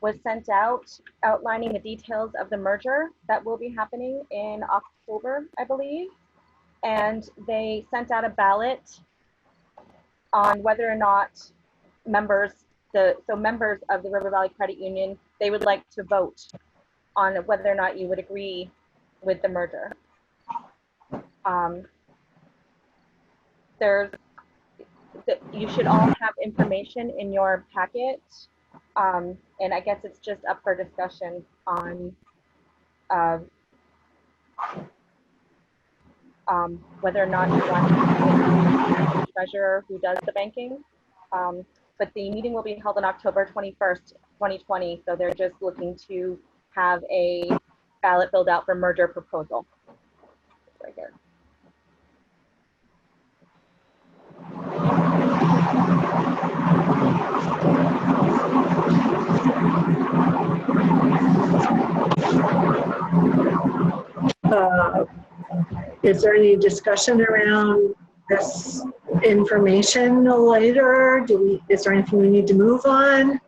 was sent out outlining the details of the merger that will be happening in October, I believe. And they sent out a ballot on whether or not members of the River Valley Credit Union, they would like to vote on whether or not you would agree with the merger. You should all have information in your packet, and I guess it's just up for discussion on whether or not you want the treasurer who does the banking. But the meeting will be held on October 21st, 2020. So they're just looking to have a ballot filled out for merger proposal. Right here. Is there any discussion around this information later? Is there anything we need to move on?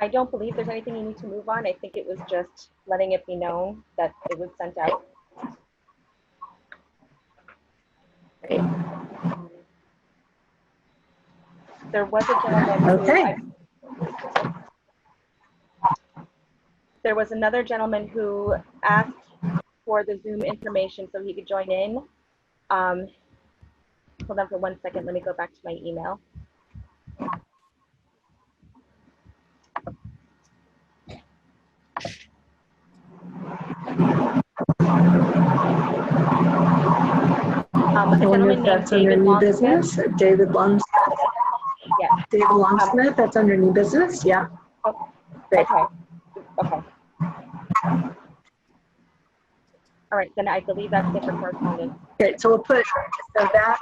I don't believe there's anything you need to move on. I think it was just letting it be known that it was sent out. Okay. There was a gentleman Okay. There was another gentleman who asked for the Zoom information so he could join in. Hold on for 1 second. Let me go back to my email. I wonder if that's under new business. David Longsmith. Yeah. David Longsmith, that's under new business. Yeah. Oh, great. Okay. All right, then I believe that's it for correspondence. Okay, so we'll put so that.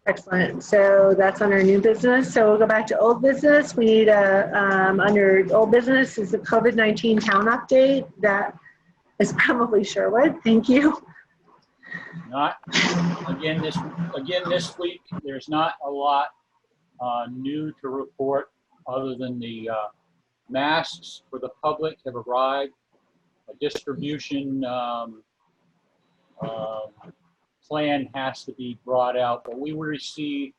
Excellent. So that's under new business. So we'll go back to old business. We need a under old business is the COVID-19 town update. That is probably Sherwood. Thank you. Not again this week. There's not a lot new to report other than the masks for the public have arrived. A distribution plan has to be brought out, but we received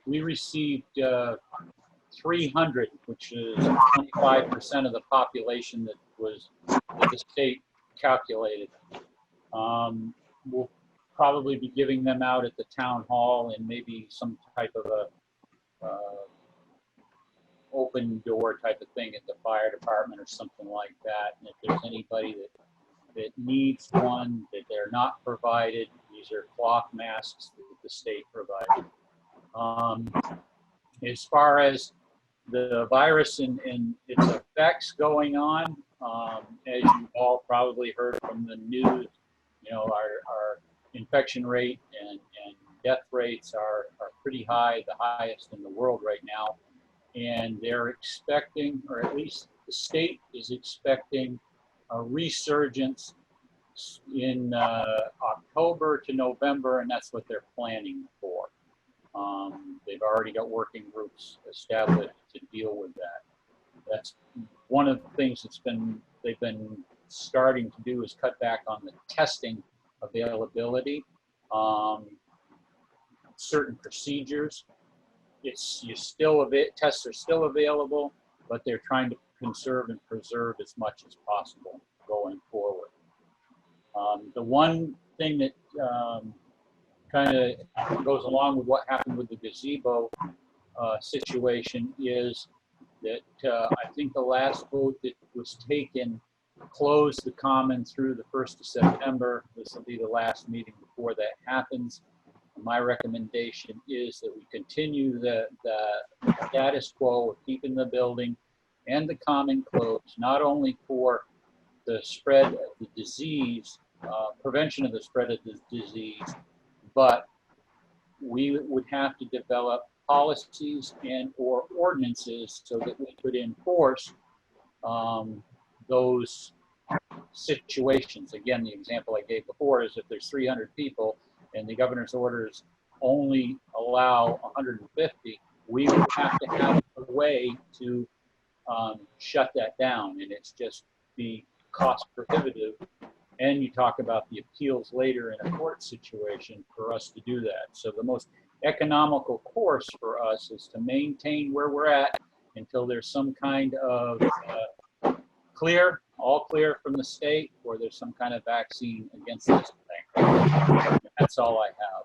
300, which is 25% of the population that the state calculated. We'll probably be giving them out at the town hall and maybe some type of a open door type of thing at the fire department or something like that. And if there's anybody that needs one that they're not provided, these are cloth masks that the state provided. As far as the virus and its effects going on, as you all probably heard from the news, our infection rate and death rates are pretty high, the highest in the world right now. And they're expecting, or at least the state is expecting, a resurgence in October to November, and that's what they're planning for. They've already got working groups established to deal with that. That's one of the things they've been starting to do is cut back on the testing availability, certain procedures. Tests are still available, but they're trying to conserve and preserve as much as possible going forward. The one thing that kind of goes along with what happened with the gazebo situation is that I think the last vote that was taken closed the common through the 1st of September. This will be the last meeting before that happens. My recommendation is that we continue the status quo of keeping the building and the common closed, not only for the spread of the disease, prevention of the spread of the disease, but we would have to develop policies and or ordinances so that we could enforce those situations. Again, the example I gave before is if there's 300 people and the governor's orders only allow 150, we would have to have a way to shut that down, and it's just be cost prohibitive. And you talk about the appeals later in a court situation for us to do that. So the most economical course for us is to maintain where we're at until there's some kind of all clear from the state, or there's some kind of vaccine against this thing. That's all I have.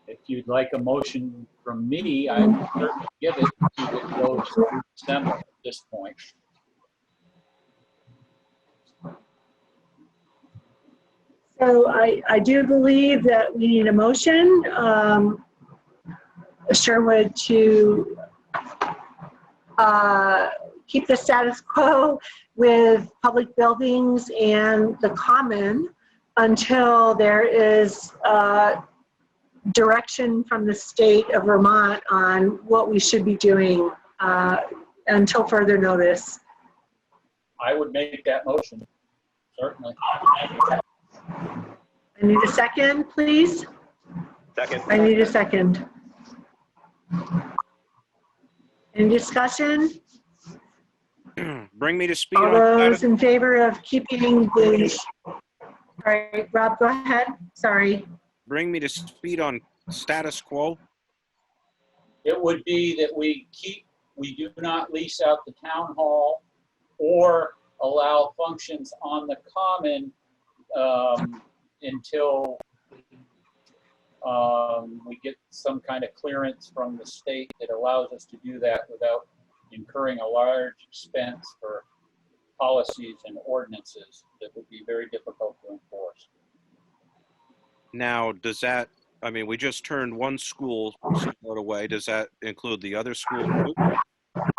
If you'd like a motion from me, I would certainly give it to it goes through December at this point. So I do believe that we need a motion, Sherwood, to keep the status quo with public buildings and the common until there is direction from the state of Vermont on what we should be doing until further notice. I would make that motion, certainly. I need a second, please. Second. I need a second. Any discussion? Bring me to speed All on those status. in favor of keeping the, all right, Rob, go ahead. Sorry. Bring me to speed on status quo. It would be that we do not lease out the town hall or allow functions on the common until we get some kind of clearance from the state that allows us to do that without incurring a large expense for policies and ordinances that would be very difficult to enforce. Now, does that, I mean, we just turned one school away. Does that include the other school too?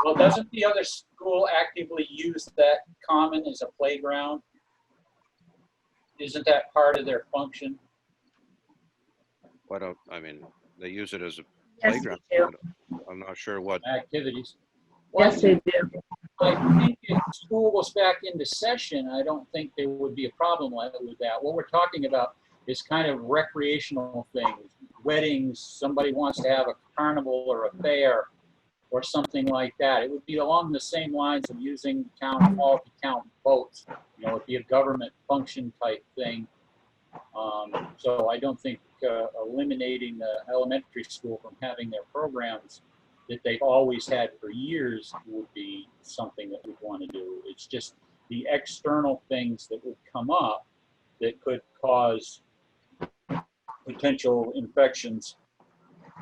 Well, doesn't the other school actively use that common as a playground? Isn't that part of their function? Why don't, I mean, they use it as a Yes, playground. they do. I'm not sure what. Activities. Well, Yes, they do. I think if school goes back into session, I don't think there would be a problem with that. What we're talking about is kind of recreational things, weddings, somebody wants to have a carnival or a fair or something like that. It would be along the same lines of using town hall to count votes. You know, it'd be a government function type thing. So I don't think eliminating the elementary school from having their programs that they've always had for years would be something that we'd want to do. It's just the external things that would come up that could cause potential infections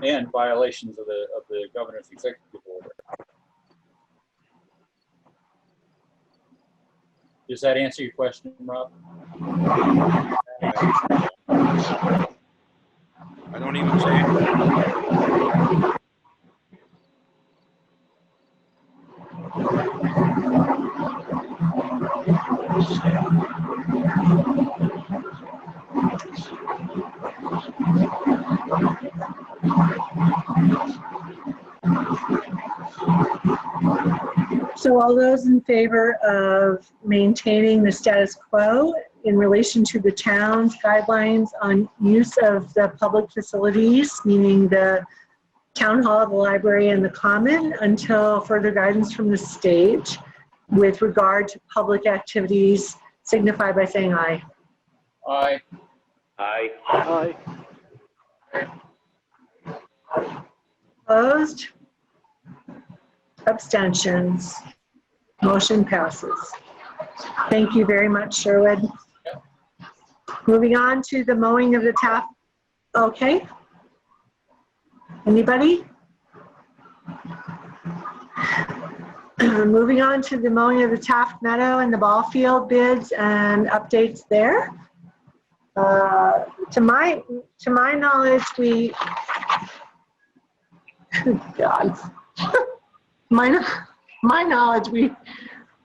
and violations of the governor's executive order. Does that answer your question, Rob? I don't even say it. So all those in favor of maintaining the status quo in relation to the town's guidelines on use of the public facilities, meaning the town hall, the library, and the common, until further guidance from the state with regard to public activities, signify by saying aye. Aye. Aye. Aye. Opposed? Abstentions? Motion passes. Thank you very much, Sherwood. Moving on to the mowing of the Taft. Okay. Anybody? Moving on to the mowing of the Taft Meadow and the Ballfield bids and updates there. To my knowledge, we, God, my knowledge,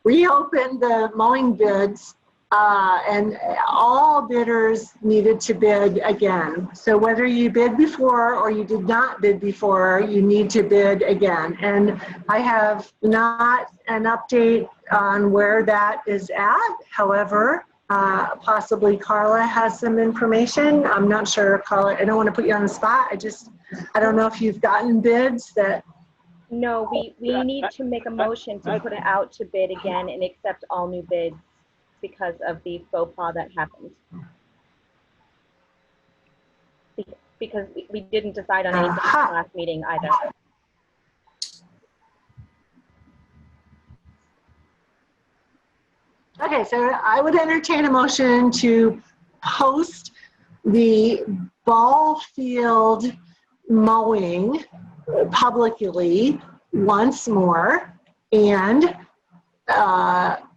we opened the mowing bids and all bidders needed to bid again. So whether you bid before or you did not bid before, you need to bid again. And I have not an update on where that is at. However, possibly Carla has some information. I'm not sure, Carla, I don't want to put you on the spot. I don't know if you've gotten bids that No, we need to make a motion to put it out to bid again and accept all new bids because of the faux pas that happened. Because we didn't decide on anything at the last meeting either. Okay, so I would entertain a motion to post the ball field mowing publicly once more and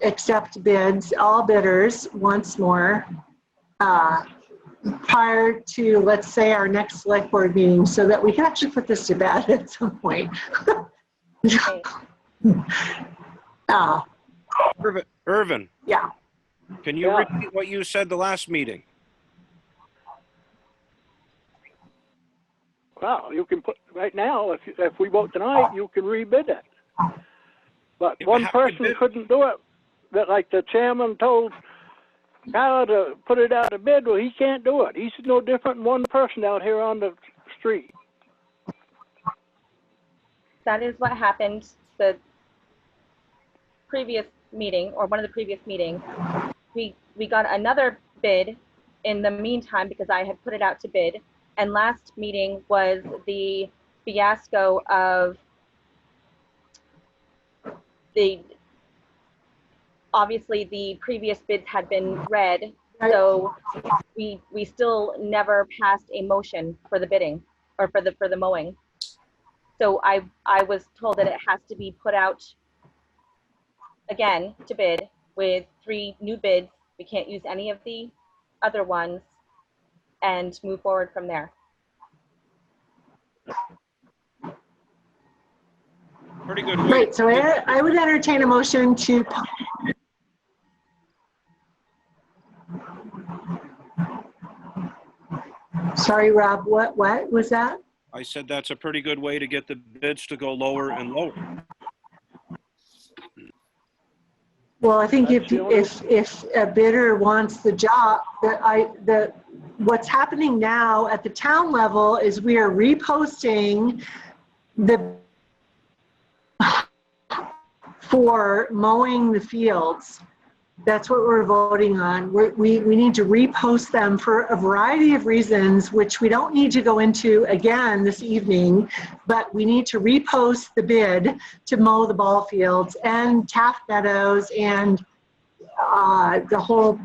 accept bids, all bidders once more prior to, let's say, our next select board meeting so that we can actually put this to bed at some point. Okay. Irvin, Yeah. can you repeat what you said the last meeting? Well, you can put, right now, if we vote tonight, you can rebid it. But Yeah, one how can you person bid? couldn't do it. That, like the chairman told Kyle to put it out to bid, well, he can't do it. He's no different than one person out here on the street. That is what happened the previous meeting, or one of the previous meetings. We got another bid in the meantime because I had put it out to bid. And last meeting was the fiasco of obviously the previous bids had been read, so we still never passed a motion for the bidding or for the mowing. So I was told that it has to be put out again to bid with 3 new bids. We can't use any of the other ones and move forward from there. Pretty good way. Great, so I would entertain a motion to. Sorry, Rob, what was that? I said that's a pretty good way to get the bids to go lower and lower. Well, I think if a bidder wants the job, what's happening now at the town level is we are reposting for mowing the fields. That's what we're voting on. We need to repost them for a variety of reasons, which we don't need to go into again this evening, but we need to repost the bid to mow the ball fields and Taft Meadows and the whole,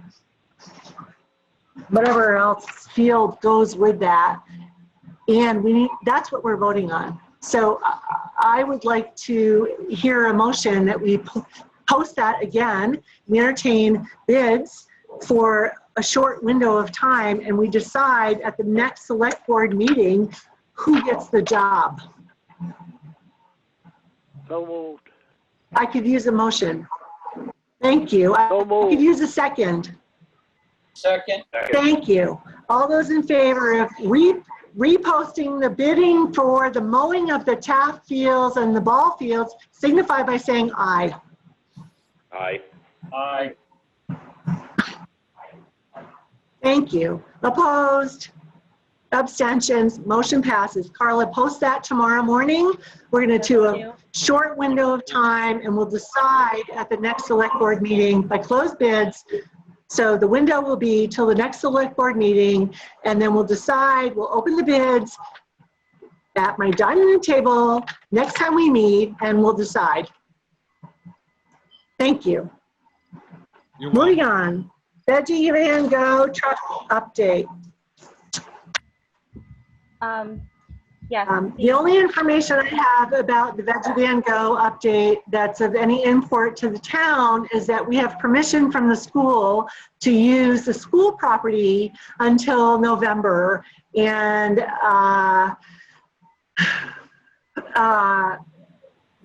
whatever else field goes with that. And that's what we're voting on. So I would like to hear a motion that we post that again. We entertain bids for a short window of time and we decide at the next select board meeting who gets the job. So moved. I could use a motion. Thank you. I could use a second. Second. Thank you. All those in favor of reposting the bidding for the mowing of the Taft fields and the ball fields signify by saying aye. Aye. Aye. Thank you. Opposed? Abstentions? Motion passes. Carla, post that tomorrow morning. We're going to do a short window of time and we'll decide at the next select board meeting by closed bids. So the window will be till the next select board meeting and then we'll decide, we'll open the bids at my dining room table next time we meet and we'll decide. Thank you. Moving on. Veggie Van Gogh truck update. Yes. The only information I have about the Veggie Van Gogh update that's of any import to the town is that we have permission from the school to use the school property until November. And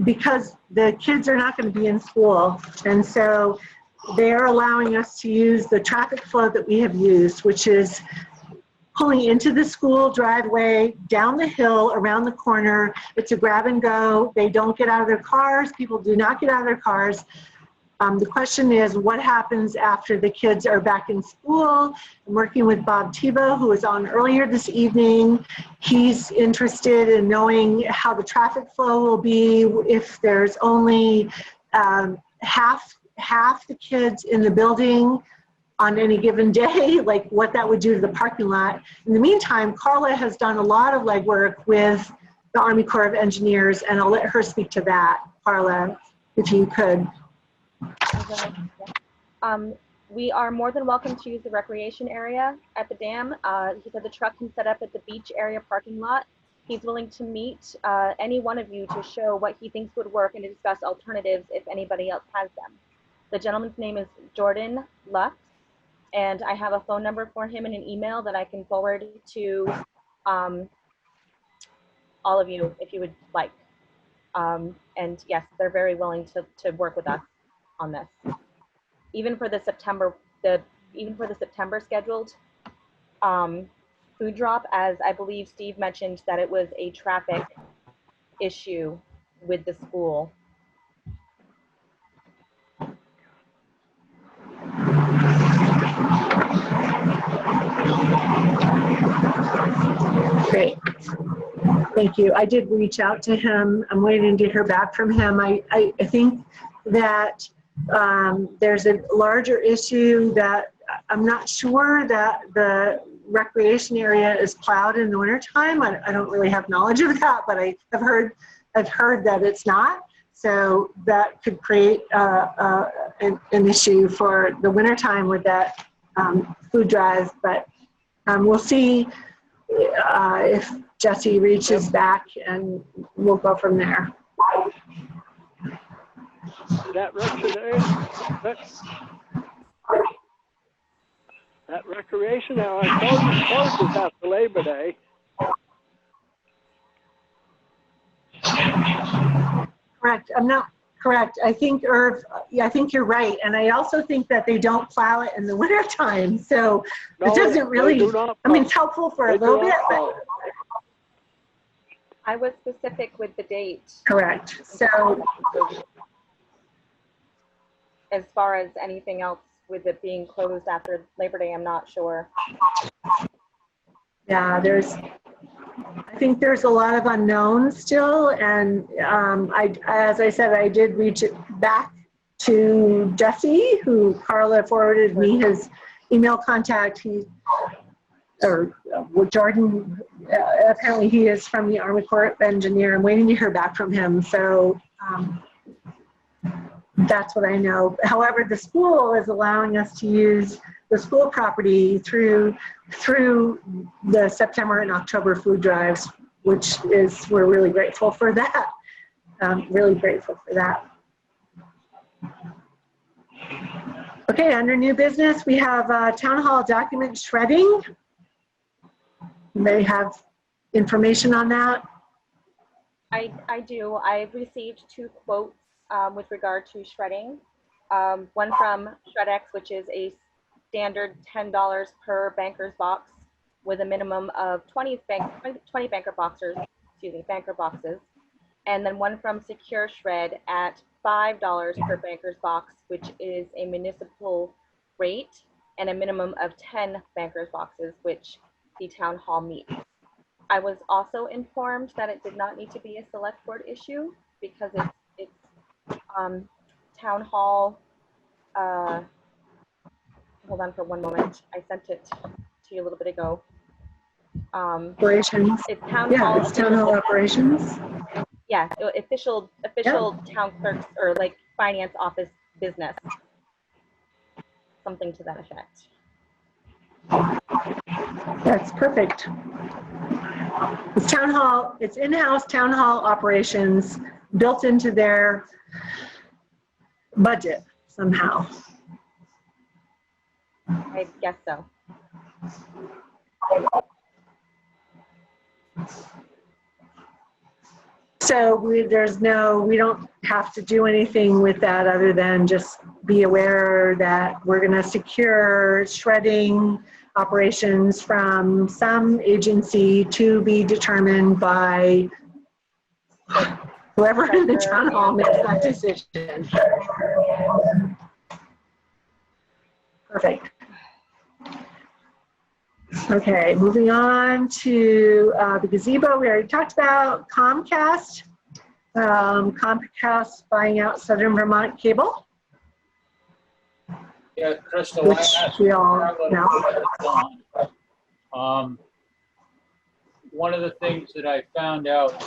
because the kids are not going to be in school. And so they're allowing us to use the traffic flow that we have used, which is pulling into the school driveway, down the hill, around the corner. It's a grab and go. They don't get out of their cars. People do not get out of their cars. The question is, what happens after the kids are back in school? I'm working with Bob Tebow, who was on earlier this evening. He's interested in knowing how the traffic flow will be if there's only half the kids in the building on any given day, like what that would do to the parking lot. In the meantime, Carla has done a lot of legwork with the Army Corps of Engineers, and I'll let her speak to that. Carla, if you could. We are more than welcome to use the recreation area at the dam. He said the truck can set up at the beach area parking lot. He's willing to meet any one of you to show what he thinks would work and to discuss alternatives if anybody else has them. The gentleman's name is Jordan Lux, and I have a phone number for him and an email that I can forward to all of you if you would like. And yes, they're very willing to work with us on this. Even for the September scheduled food drop, as I believe Steve mentioned that it was a traffic issue with the school. Great. Thank you. I did reach out to him. I'm waiting to hear back from him. I think that there's a larger issue that I'm not sure that the recreation area is plowed in the wintertime. I don't really have knowledge of that, but I've heard that it's not. So that could create an issue for the wintertime with that food drive. But we'll see if Jesse reaches back, and we'll go from there. That recreation now, I closes after Labor Day. Correct. I'm not correct. I think, Irv, yeah, I think you're right. And I also think that they don't plow it in the wintertime. So it doesn't really, I mean, it's helpful for a little bit, but. I was specific with the date. Correct. So as far as anything else with it being closed after Labor Day, I'm not sure. Yeah, I think there's a lot of unknowns still. And as I said, I did reach it back to Jesse, who Carla forwarded me his email contact. Jordan, apparently he is from the Army Corps of Engineers. I'm waiting to hear back from him. So that's what I know. However, the school is allowing us to use the school property through the September and October food drives, which is, we're really grateful for that. Really grateful for that. Okay, under new business, we have town hall document shredding. They have information on that? I do. I've received 2 quotes with regard to shredding. One from ShredX, which is a standard $10 per banker's box with a minimum of 20 banker boxes. And then one from Secure Shred at $5 per banker's box, which is a municipal rate and a minimum of 10 banker's boxes, which the town hall meets. I was also informed that it did not need to be a select board issue because it's town hall. Hold on for one moment. I sent it to you a little bit ago. Operations. It's town hall. It's town hall operations. Yeah, official town clerks or like finance office business. Something to that effect. That's perfect. It's town hall, it's in-house town hall operations built into their budget somehow. I guess so. So we don't have to do anything with that other than just be aware that we're going to secure shredding operations from some agency to be determined by whoever in the town hall makes that decision. Perfect. Okay, moving on to the gazebo. We already talked about Comcast. Comcast buying out Southern Vermont Cable, Yeah, Crystal, which I asked we all Carla know. to put it on. One of the things that I found out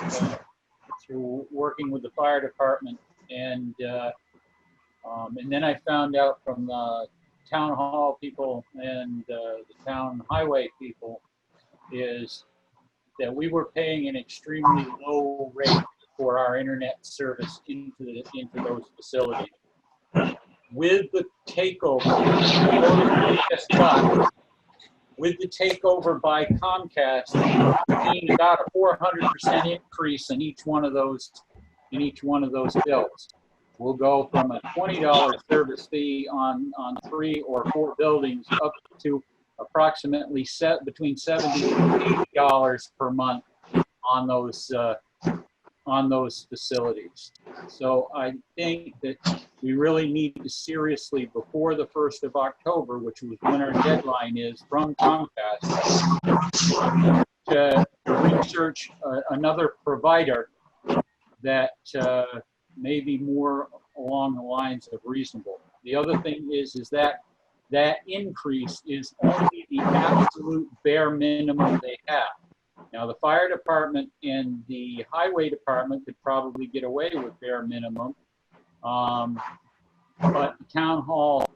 through working with the fire department, and then I found out from the town hall people and the town highway people, is that we were paying an extremely low rate for our internet service into those facilities. With the takeover, with the takeover by Comcast, we've seen about a 400% increase in each one of those bills. We'll go from a $20 service fee on 3 or 4 buildings up to approximately between $70 and $80 per month on those facilities. So I think that we really need to seriously, before the 1st of October, which was when our deadline is from Comcast, to research another provider that may be more along the lines of reasonable. The other thing is that increase is only the absolute bare minimum they have. Now, the fire department and the highway department could probably get away with bare minimum, but the town hall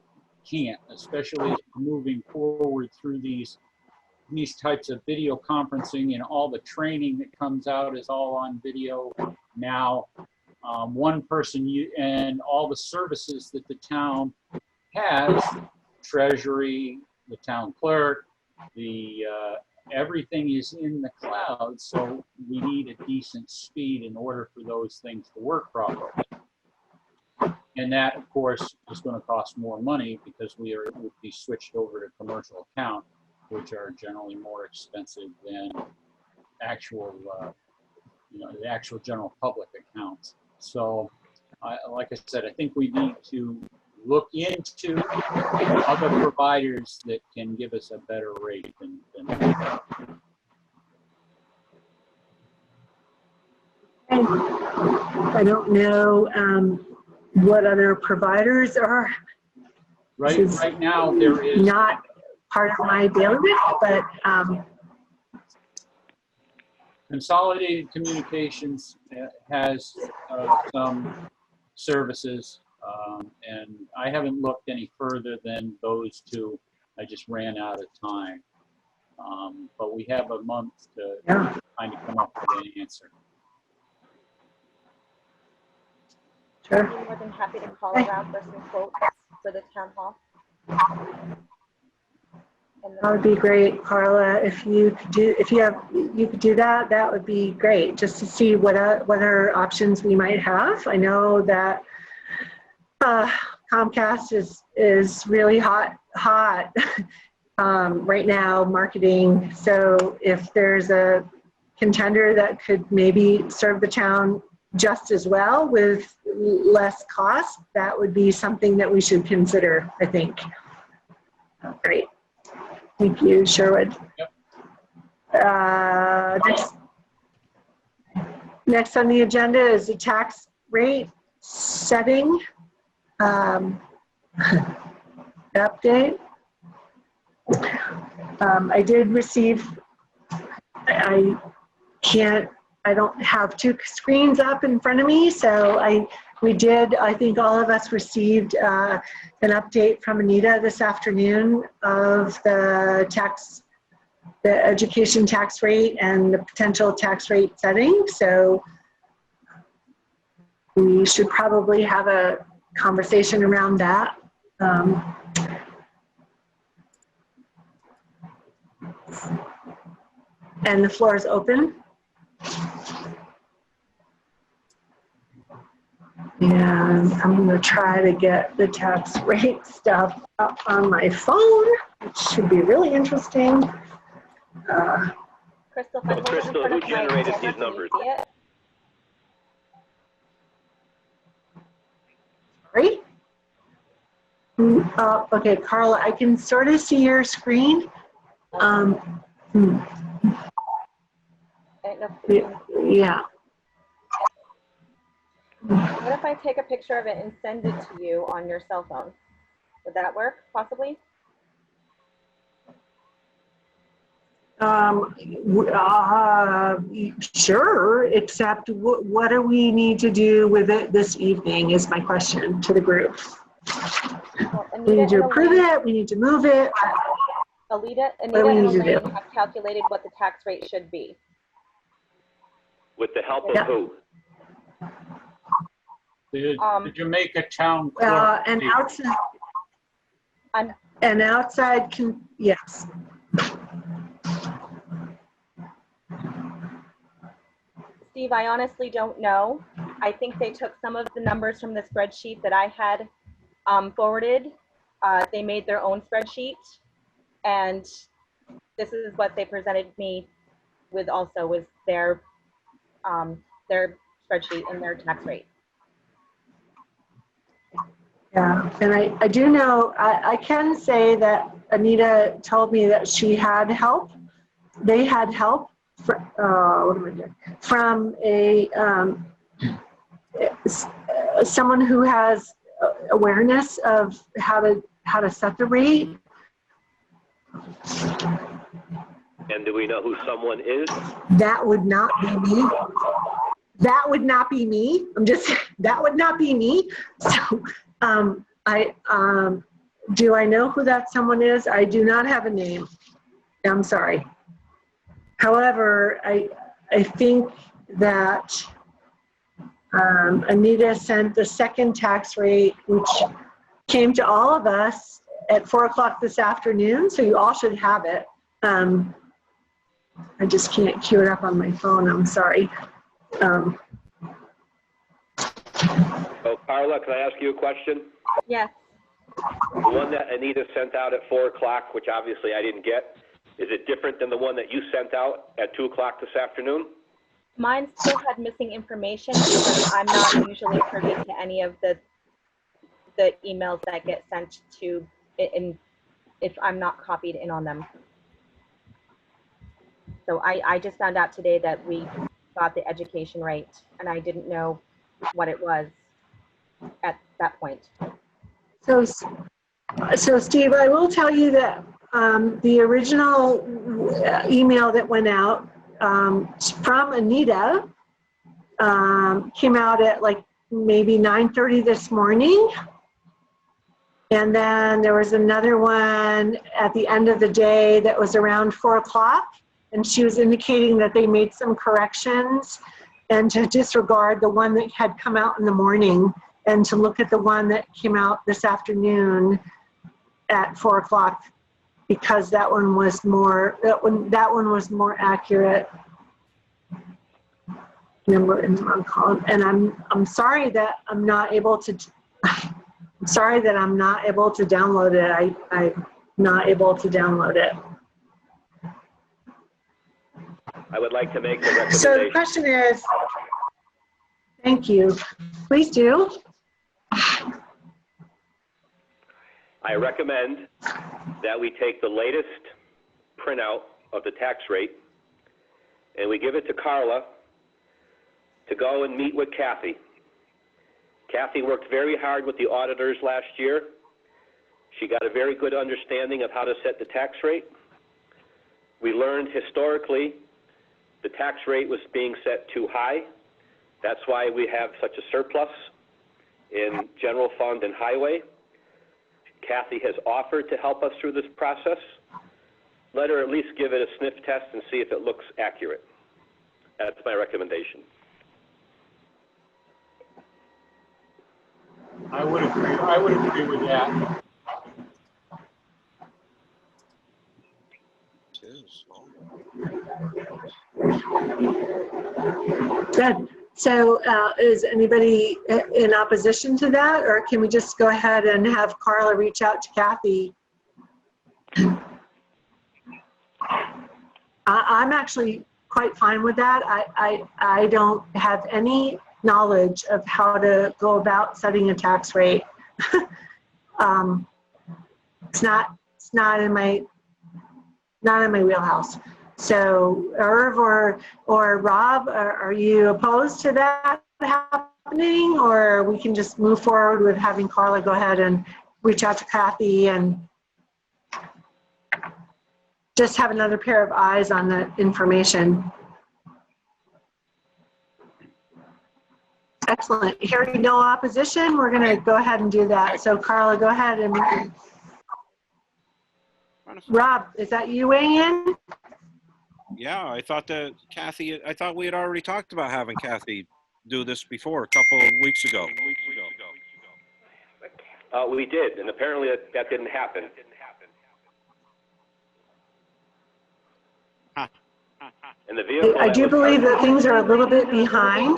can't, especially as we're moving forward through these types of video conferencing, and all the training that comes out is all on video now. One person and all the services that the town has, treasury, the town clerk, everything is in the cloud, so we need a decent speed in order for those things to work properly. And that, of course, is going to cost more money because we would be switched over to commercial account, which are generally more expensive than actual, the actual general public accounts. So, like I said, I think we need to look into other providers that can give us a better rate than I don't know what other providers are. Right now, there is not part of my bailiwick, but Consolidated Communications has some services, and I haven't looked any further than those two. I just ran out of time. But we have a month to kind of come up with an answer. I'd be more than happy to call around for some quotes for the town hall. That would be great, Carla. If you could do that, that would be great, just to see what other options we might have. I know that Comcast is really hot right now marketing. So if there's a contender that could maybe serve the town just as well with less cost, that would be something that we should consider, I think. Great. Thank you, Sherwood. Yep. Next on the agenda is the tax rate setting update. I did receive, I don't have two screens up in front of me, so I think all of us received an update from Anita this afternoon of the education tax rate and the potential tax rate setting. So we should probably have a conversation around that. And the floor is open. And I'm going to try to get the tax rate stuff up on my phone, which should be really interesting. Crystal, Crystal, who generated these numbers? Sorry? Okay, Carla, I can sort of see your screen. I don't know if- Yeah. What if I take a picture of it and send it to you on your cell phone? Would that work, possibly? Sure, except what do we need to do with it this evening is my question to the group. Well, We need to and approve Elaine- it, we need to move it. Anita do and we need to Elaine do? have calculated what the tax rate should be. With the help of Yeah. who? Did you make a town clerk? And outside, I'm- and outside can, yes. Steve, I honestly don't know. I think they took some of the numbers from the spreadsheet that I had forwarded. They made their own spreadsheet, and this is what they presented me with also with their spreadsheet and their tax rate. Yeah, and I do know, I can say that Anita told me that she had help. They had help what am I doing? From someone who has awareness of how to set the rate. And do we know who someone is? That would not be me. That would not be me. That would not be me. So do I know who that someone is? I do not have a name. I'm sorry. However, I think that Anita sent the second tax rate, which came to all of us at 4 o'clock this afternoon, so you all should have it. I just can't queue it up on my phone, I'm sorry. Oh, Carla, can I ask you a question? Yes. The one that Anita sent out at 4 o'clock, which obviously I didn't get, is it different than the one that you sent out at 2 o'clock this afternoon? Mine still had missing information because I'm not usually privy to any of the emails that get sent to, if I'm not copied in on them. So I just found out today that we got the education rate, and I didn't know what it was at that point. So Steve, I will tell you that the original email that went out from Anita came out at like maybe 9:30 this morning. And then there was another one at the end of the day that was around 4 o'clock. And she was indicating that they made some corrections and to disregard the one that had come out in the morning and to look at the one that came out this afternoon at 4 o'clock, because that one was more accurate number in the column. And I'm sorry that I'm not able to. I'm sorry that I'm not able to download it. I'm not able to download it. I would like to make a recommendation. So the question is, thank you. Please do. I recommend that we take the latest printout of the tax rate and we give it to Carla to go and meet with Kathy. Kathy worked very hard with the auditors last year. She got a very good understanding of how to set the tax rate. We learned historically the tax rate was being set too high. That's why we have such a surplus in general fund and highway. Kathy has offered to help us through this process. Let her at least give it a sniff test and see if it looks accurate. That's my recommendation. I would agree with that. Good. So is anybody in opposition to that, or can we just go ahead and have Carla reach out to Kathy? I'm actually quite fine with that. I don't have any knowledge of how to go about setting a tax rate. It's not in my wheelhouse. So Irv or Rob, are you opposed to that happening, or we can just move forward with having Carla go ahead and reach out to Kathy and just have another pair of eyes on the information? Excellent. Hearing no opposition, we're going to go ahead and do that. So Carla, go ahead and Rob, is that you weighing in? Yeah, I thought that Kathy, I thought we had already talked about having Kathy do this before, a couple of weeks ago. We did, and apparently that didn't happen. And the vehicle I do believe that things are a little bit behind.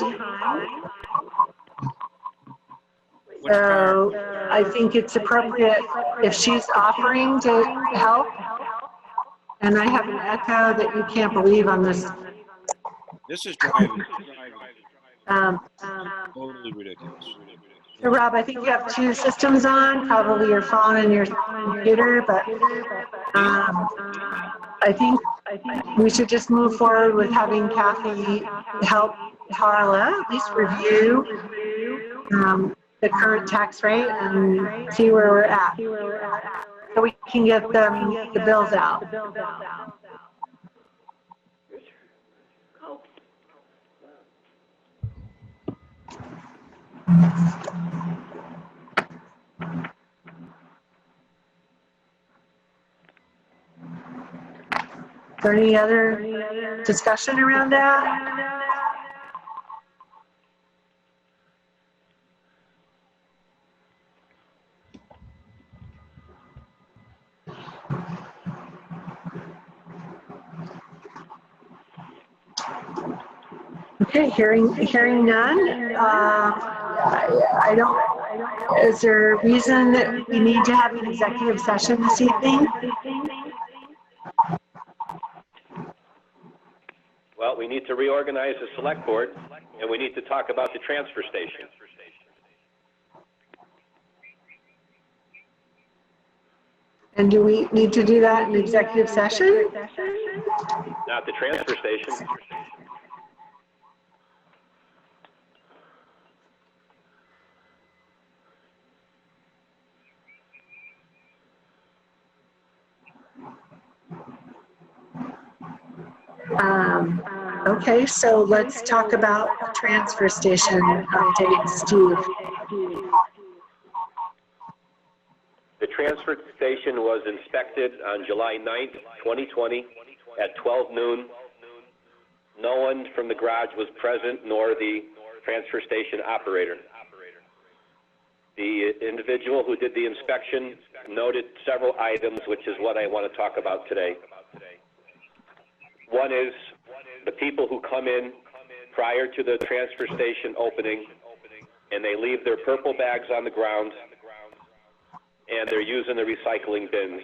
So I think it's appropriate if she's offering to help. And I have an echo that you can't believe on this. This is driving. Totally ridiculous. So Rob, I think you have two systems on, probably your phone and your computer, but I think we should just move forward with having Kathy help Carla at least review the current tax rate and see where we're at, so we can get the bills out. Is there any other discussion around that? Okay, hearing none. I don't. Is there a reason that we need to have an executive session this evening? Well, we need to reorganize the select board, and we need to talk about the transfer station. And do we need to do that in executive session? Not the transfer station. Okay, so let's talk about the transfer station update, Steve. The transfer station was inspected on July 9th, 2020 at 12 noon. No one from the garage was present, nor the transfer station operator. The individual who did the inspection noted several items, which is what I want to talk about today. One is the people who come in prior to the transfer station opening and they leave their purple bags on the ground and they're using the recycling bins.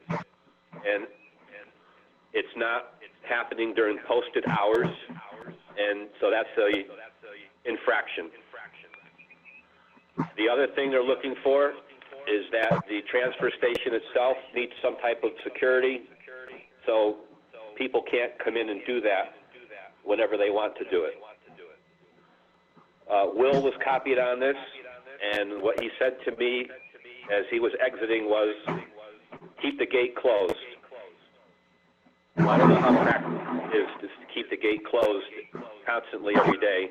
And it's not happening during posted hours, and so that's a infraction. The other thing they're looking for is that the transfer station itself needs some type of security, so people can't come in and do that whenever they want to do it. Will was copied on this, and what he said to me as he was exiting was, keep the gate closed. Well, I don't know how practical it is to keep the gate closed constantly every day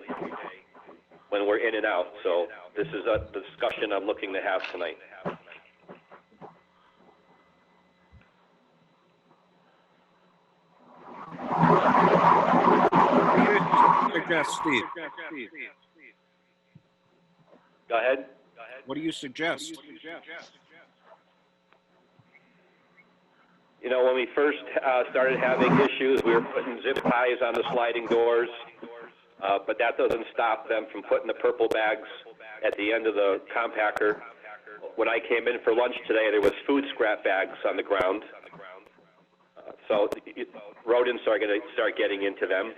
when we're in and out. So this is a discussion I'm looking to have tonight. Suggest, Steve. Go ahead. What do you suggest? You know, when we first started having issues, we were putting zip ties on the sliding doors, but that doesn't stop them from putting the purple bags at the end of the compactor. When I came in for lunch today, there was food scrap bags on the ground. So rodents are going to start getting into them.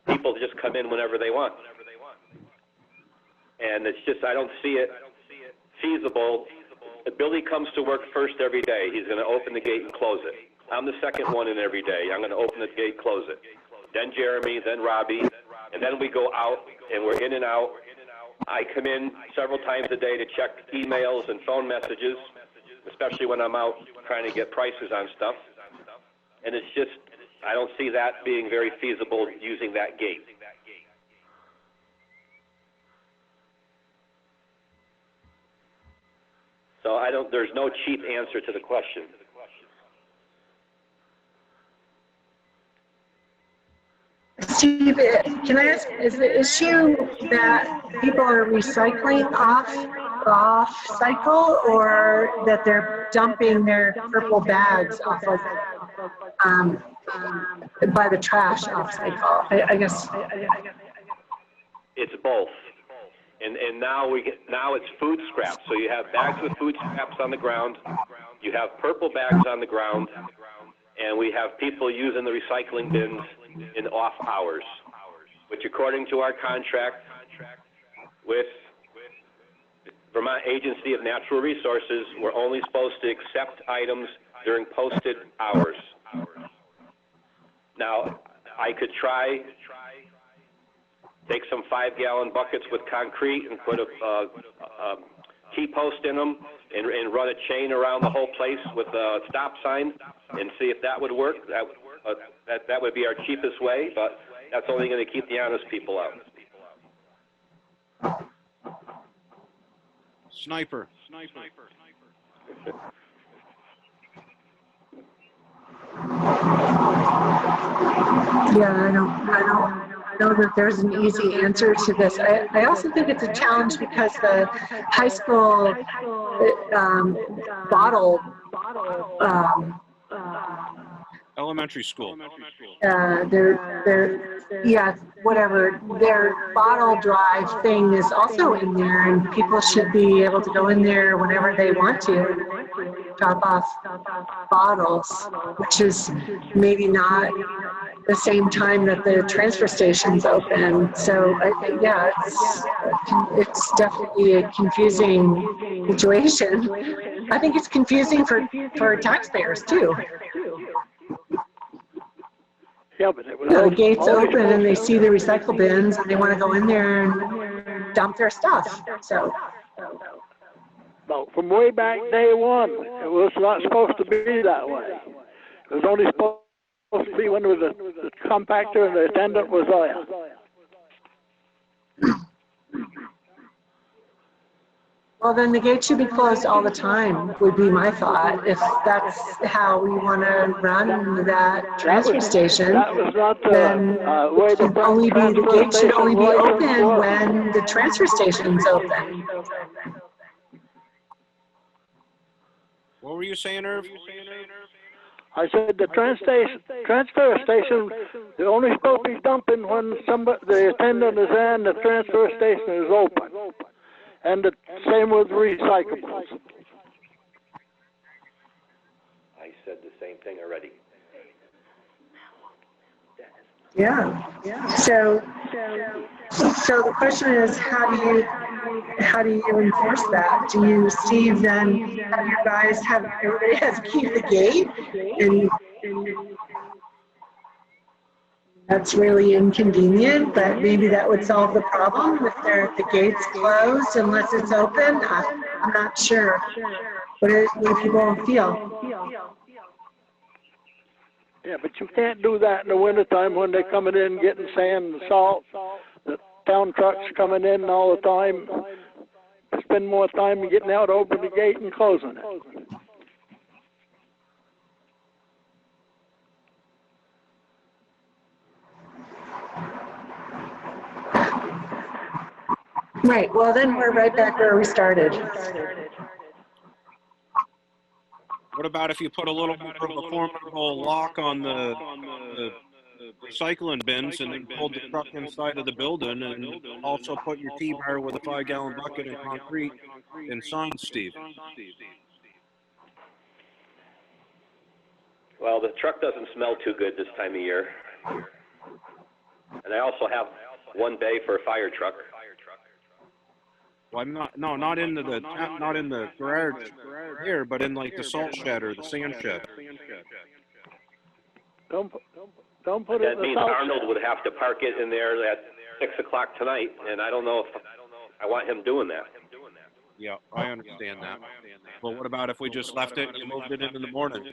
People just come in whenever they want. And it's just, I don't see it feasible. Billy comes to work first every day. He's going to open the gate and close it. I'm the second one in every day. I'm going to open the gate, close it. Then Jeremy, then Robbie, and then we go out and we're in and out. I come in several times a day to check emails and phone messages, especially when I'm out trying to get prices on stuff. And it's just, I don't see that being very feasible using that gate. So there's no cheap answer to the question. Steve, can I ask, is the issue that people are recycling off cycle, or that they're dumping their purple bags off of by the trash off cycle? I guess it's both. And now it's food scraps. So you have bags with food scraps on the ground, you have purple bags on the ground, and we have people using the recycling bins in off hours, which according to our contract with Vermont Agency of Natural Resources, we're only supposed to accept items during posted hours. Now, I could try, take some 5-gallon buckets with concrete and put a T-post in them and run a chain around the whole place with a stop sign and see if that would work. That would be our cheapest way, but that's only going to keep the honest people out. Sniper. Yeah, I don't know that there's an easy answer to this. I also think it's a challenge because the high school bottle Elementary school. Their bottle drive thing is also in there, and people should be able to go in there whenever they want to drop off bottles, which is maybe not the same time that the transfer station's open. So I think, yeah, it's definitely a confusing situation. I think it's confusing for taxpayers too. Yeah, but it was The gates open and they see the recycle bins and they want to go in there and dump their stuff. So. No, from way back day one, it was not supposed to be that way. It was only supposed to be when the compactor and the attendant was there. Well, then the gate should be closed all the time, would be my thought, if that's how we want to run that transfer station. That was not then the gate should only be open when the transfer station's open. What were you saying, Irv? I said the transfer station is only supposed to be dumping when the attendant is there and the transfer station is open. And the same with recyclables. I said the same thing already. Yeah. So the question is, how do you enforce that? Do you, Steve, then have your guys everybody has to keep the gate, and that's really inconvenient, but maybe that would solve the problem if the gate's closed unless it's open? I'm not sure. What do people feel? Yeah, but you can't do that in the wintertime when they're coming in getting sand and salt. The town trucks coming in all the time. Spend more time getting out, open the gate and closing it. Right, well then we're right back where we started. What about if you put a little bit of a formidable lock on the recycling bins and then pulled the truck inside of the building, and also put your T-bar with a 5-gallon bucket and concrete and signs, Steve? Well, the truck doesn't smell too good this time of year. And I also have one bay for a fire truck. Well, I'm not, no, not into the, not in the garage here, but in like the salt shed or the sand shed. Don't put it That in the means salt Arnold shed. would have to park it in there at 6 o'clock tonight, and I don't know if I want him doing that. Yeah, I understand that. But what about if we just left it and you moved it in the morning?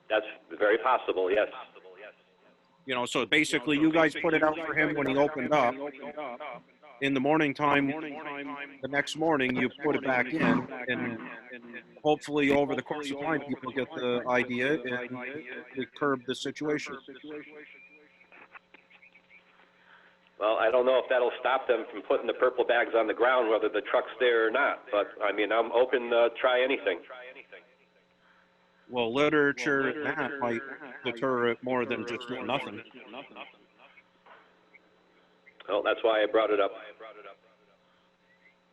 That's very possible, yes. You know, so basically you guys put it out for him when he opened up. In the morning time, the next morning, you put it back in, and hopefully over the course of time, people get the idea and we curb the situation. Well, I don't know if that'll stop them from putting the purple bags on the ground, whether the truck's there or not, but I mean, I'm open to try anything. Well, literature and that might deter it more than just doing nothing. Well, that's why I brought it up.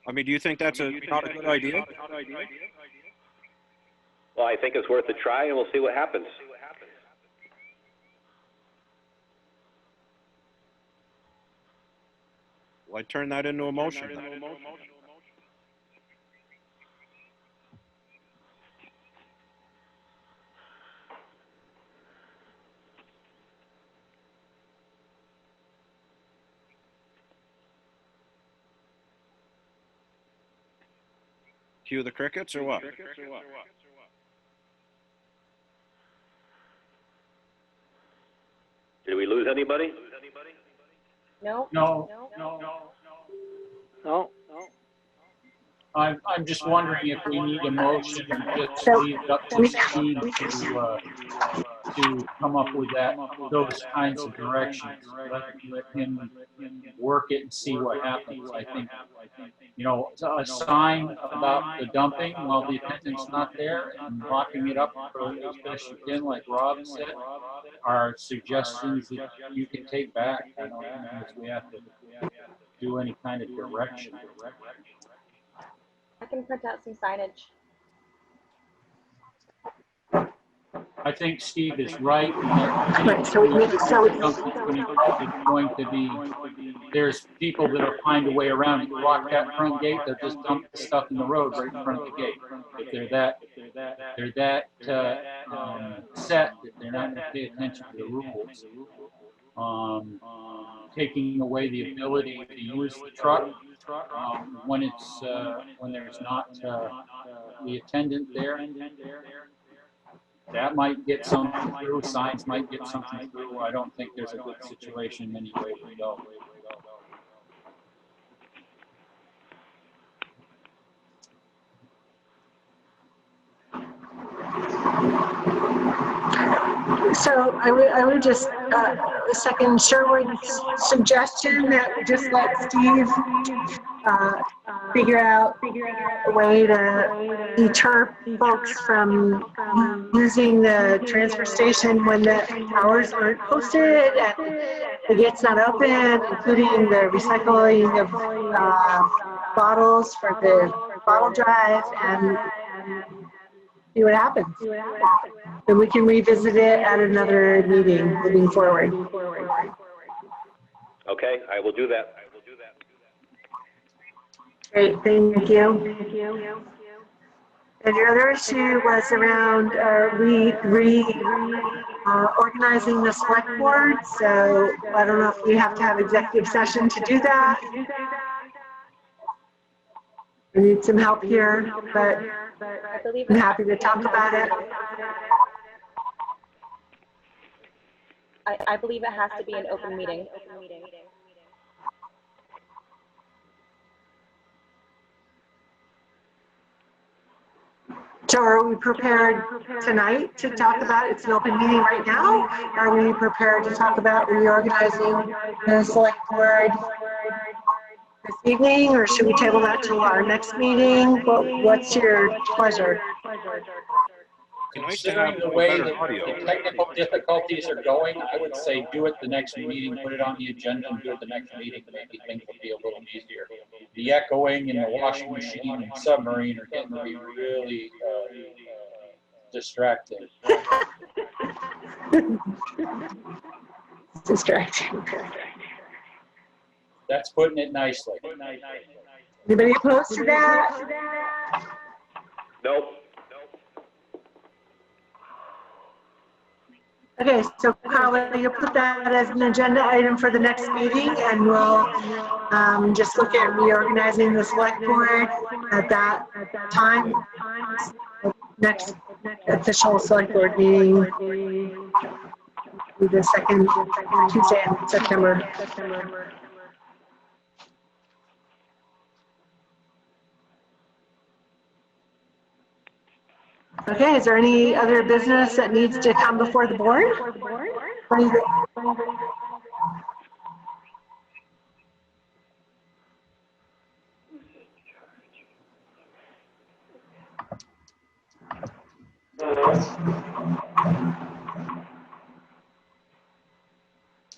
I mean, do you think that's not a good idea? Well, I think it's worth a try, and we'll see what happens. Well, I turn that into a motion. Cue the crickets or what? Did we lose anybody? No? No, No, I'm just wondering if we need a motion or just leave it up to Steve to come up with those kinds of directions. Let him work it and see what happens. I think, you know, a sign about the dumping while the attendant's not there and locking it up for as best you can, like Rob said, are suggestions that you can take back. I don't think we have to do any kind of direction. I can print out some signage. I think Steve is right. Right, so it's going to be, there's people that'll find a way around it. You lock that front gate, they'll just dump the stuff in the road right in front of the gate. If they're that set that they're not going to pay attention to the rules. Taking away the ability to use the truck when there's not the attendant there. That might get something through. Signs might get something through. I don't think there's a good situation any way we go. So I would just second Sherwood's suggestion that we just let Steve figure out a way to deter folks from using the transfer station when the hours aren't posted and the gate's not open, including the recycling of bottles for the bottle drive, and see what happens. Then we can revisit it at another meeting moving forward. Okay, I will do that. Great, thank you. And your other issue was around organizing the select board. So I don't know if we have to have executive session to do that. We need some help here, but I'm happy to talk about it. I believe it has to be an open meeting. So are we prepared tonight to talk about, it's an open meeting right now? Are we prepared to talk about reorganizing the select board this evening, or should we table that to our next meeting? What's your pleasure? Considering the way that the technical difficulties are going, I would say do it the next meeting, put it on the agenda and do it the next meeting. Maybe things will be a little easier. The echoing and the washing machine and submarine are getting to be really distracting. Distracting. That's putting it nicely. Anybody opposed to that? Nope. Okay, so Carl, you'll put that as an agenda item for the next meeting, and we'll just look at reorganizing the select board at that time. Next official select board meeting, the second Tuesday in September. Okay, is there any other business that needs to come before the board?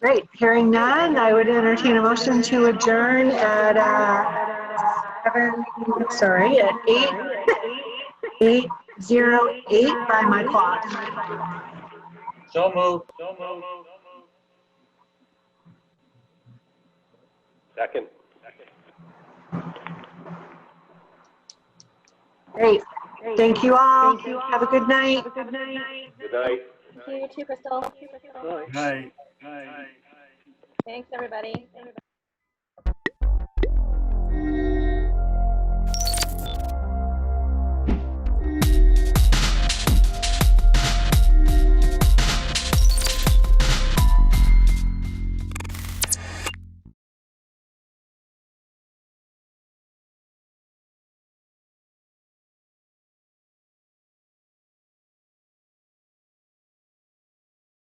Great, hearing none, I would entertain a motion to adjourn at 8:08 by my clock. So moved. Second. Great, thank you all. Have a good night. Good night. Thank you too, Crystal. Night. Thanks, everybody.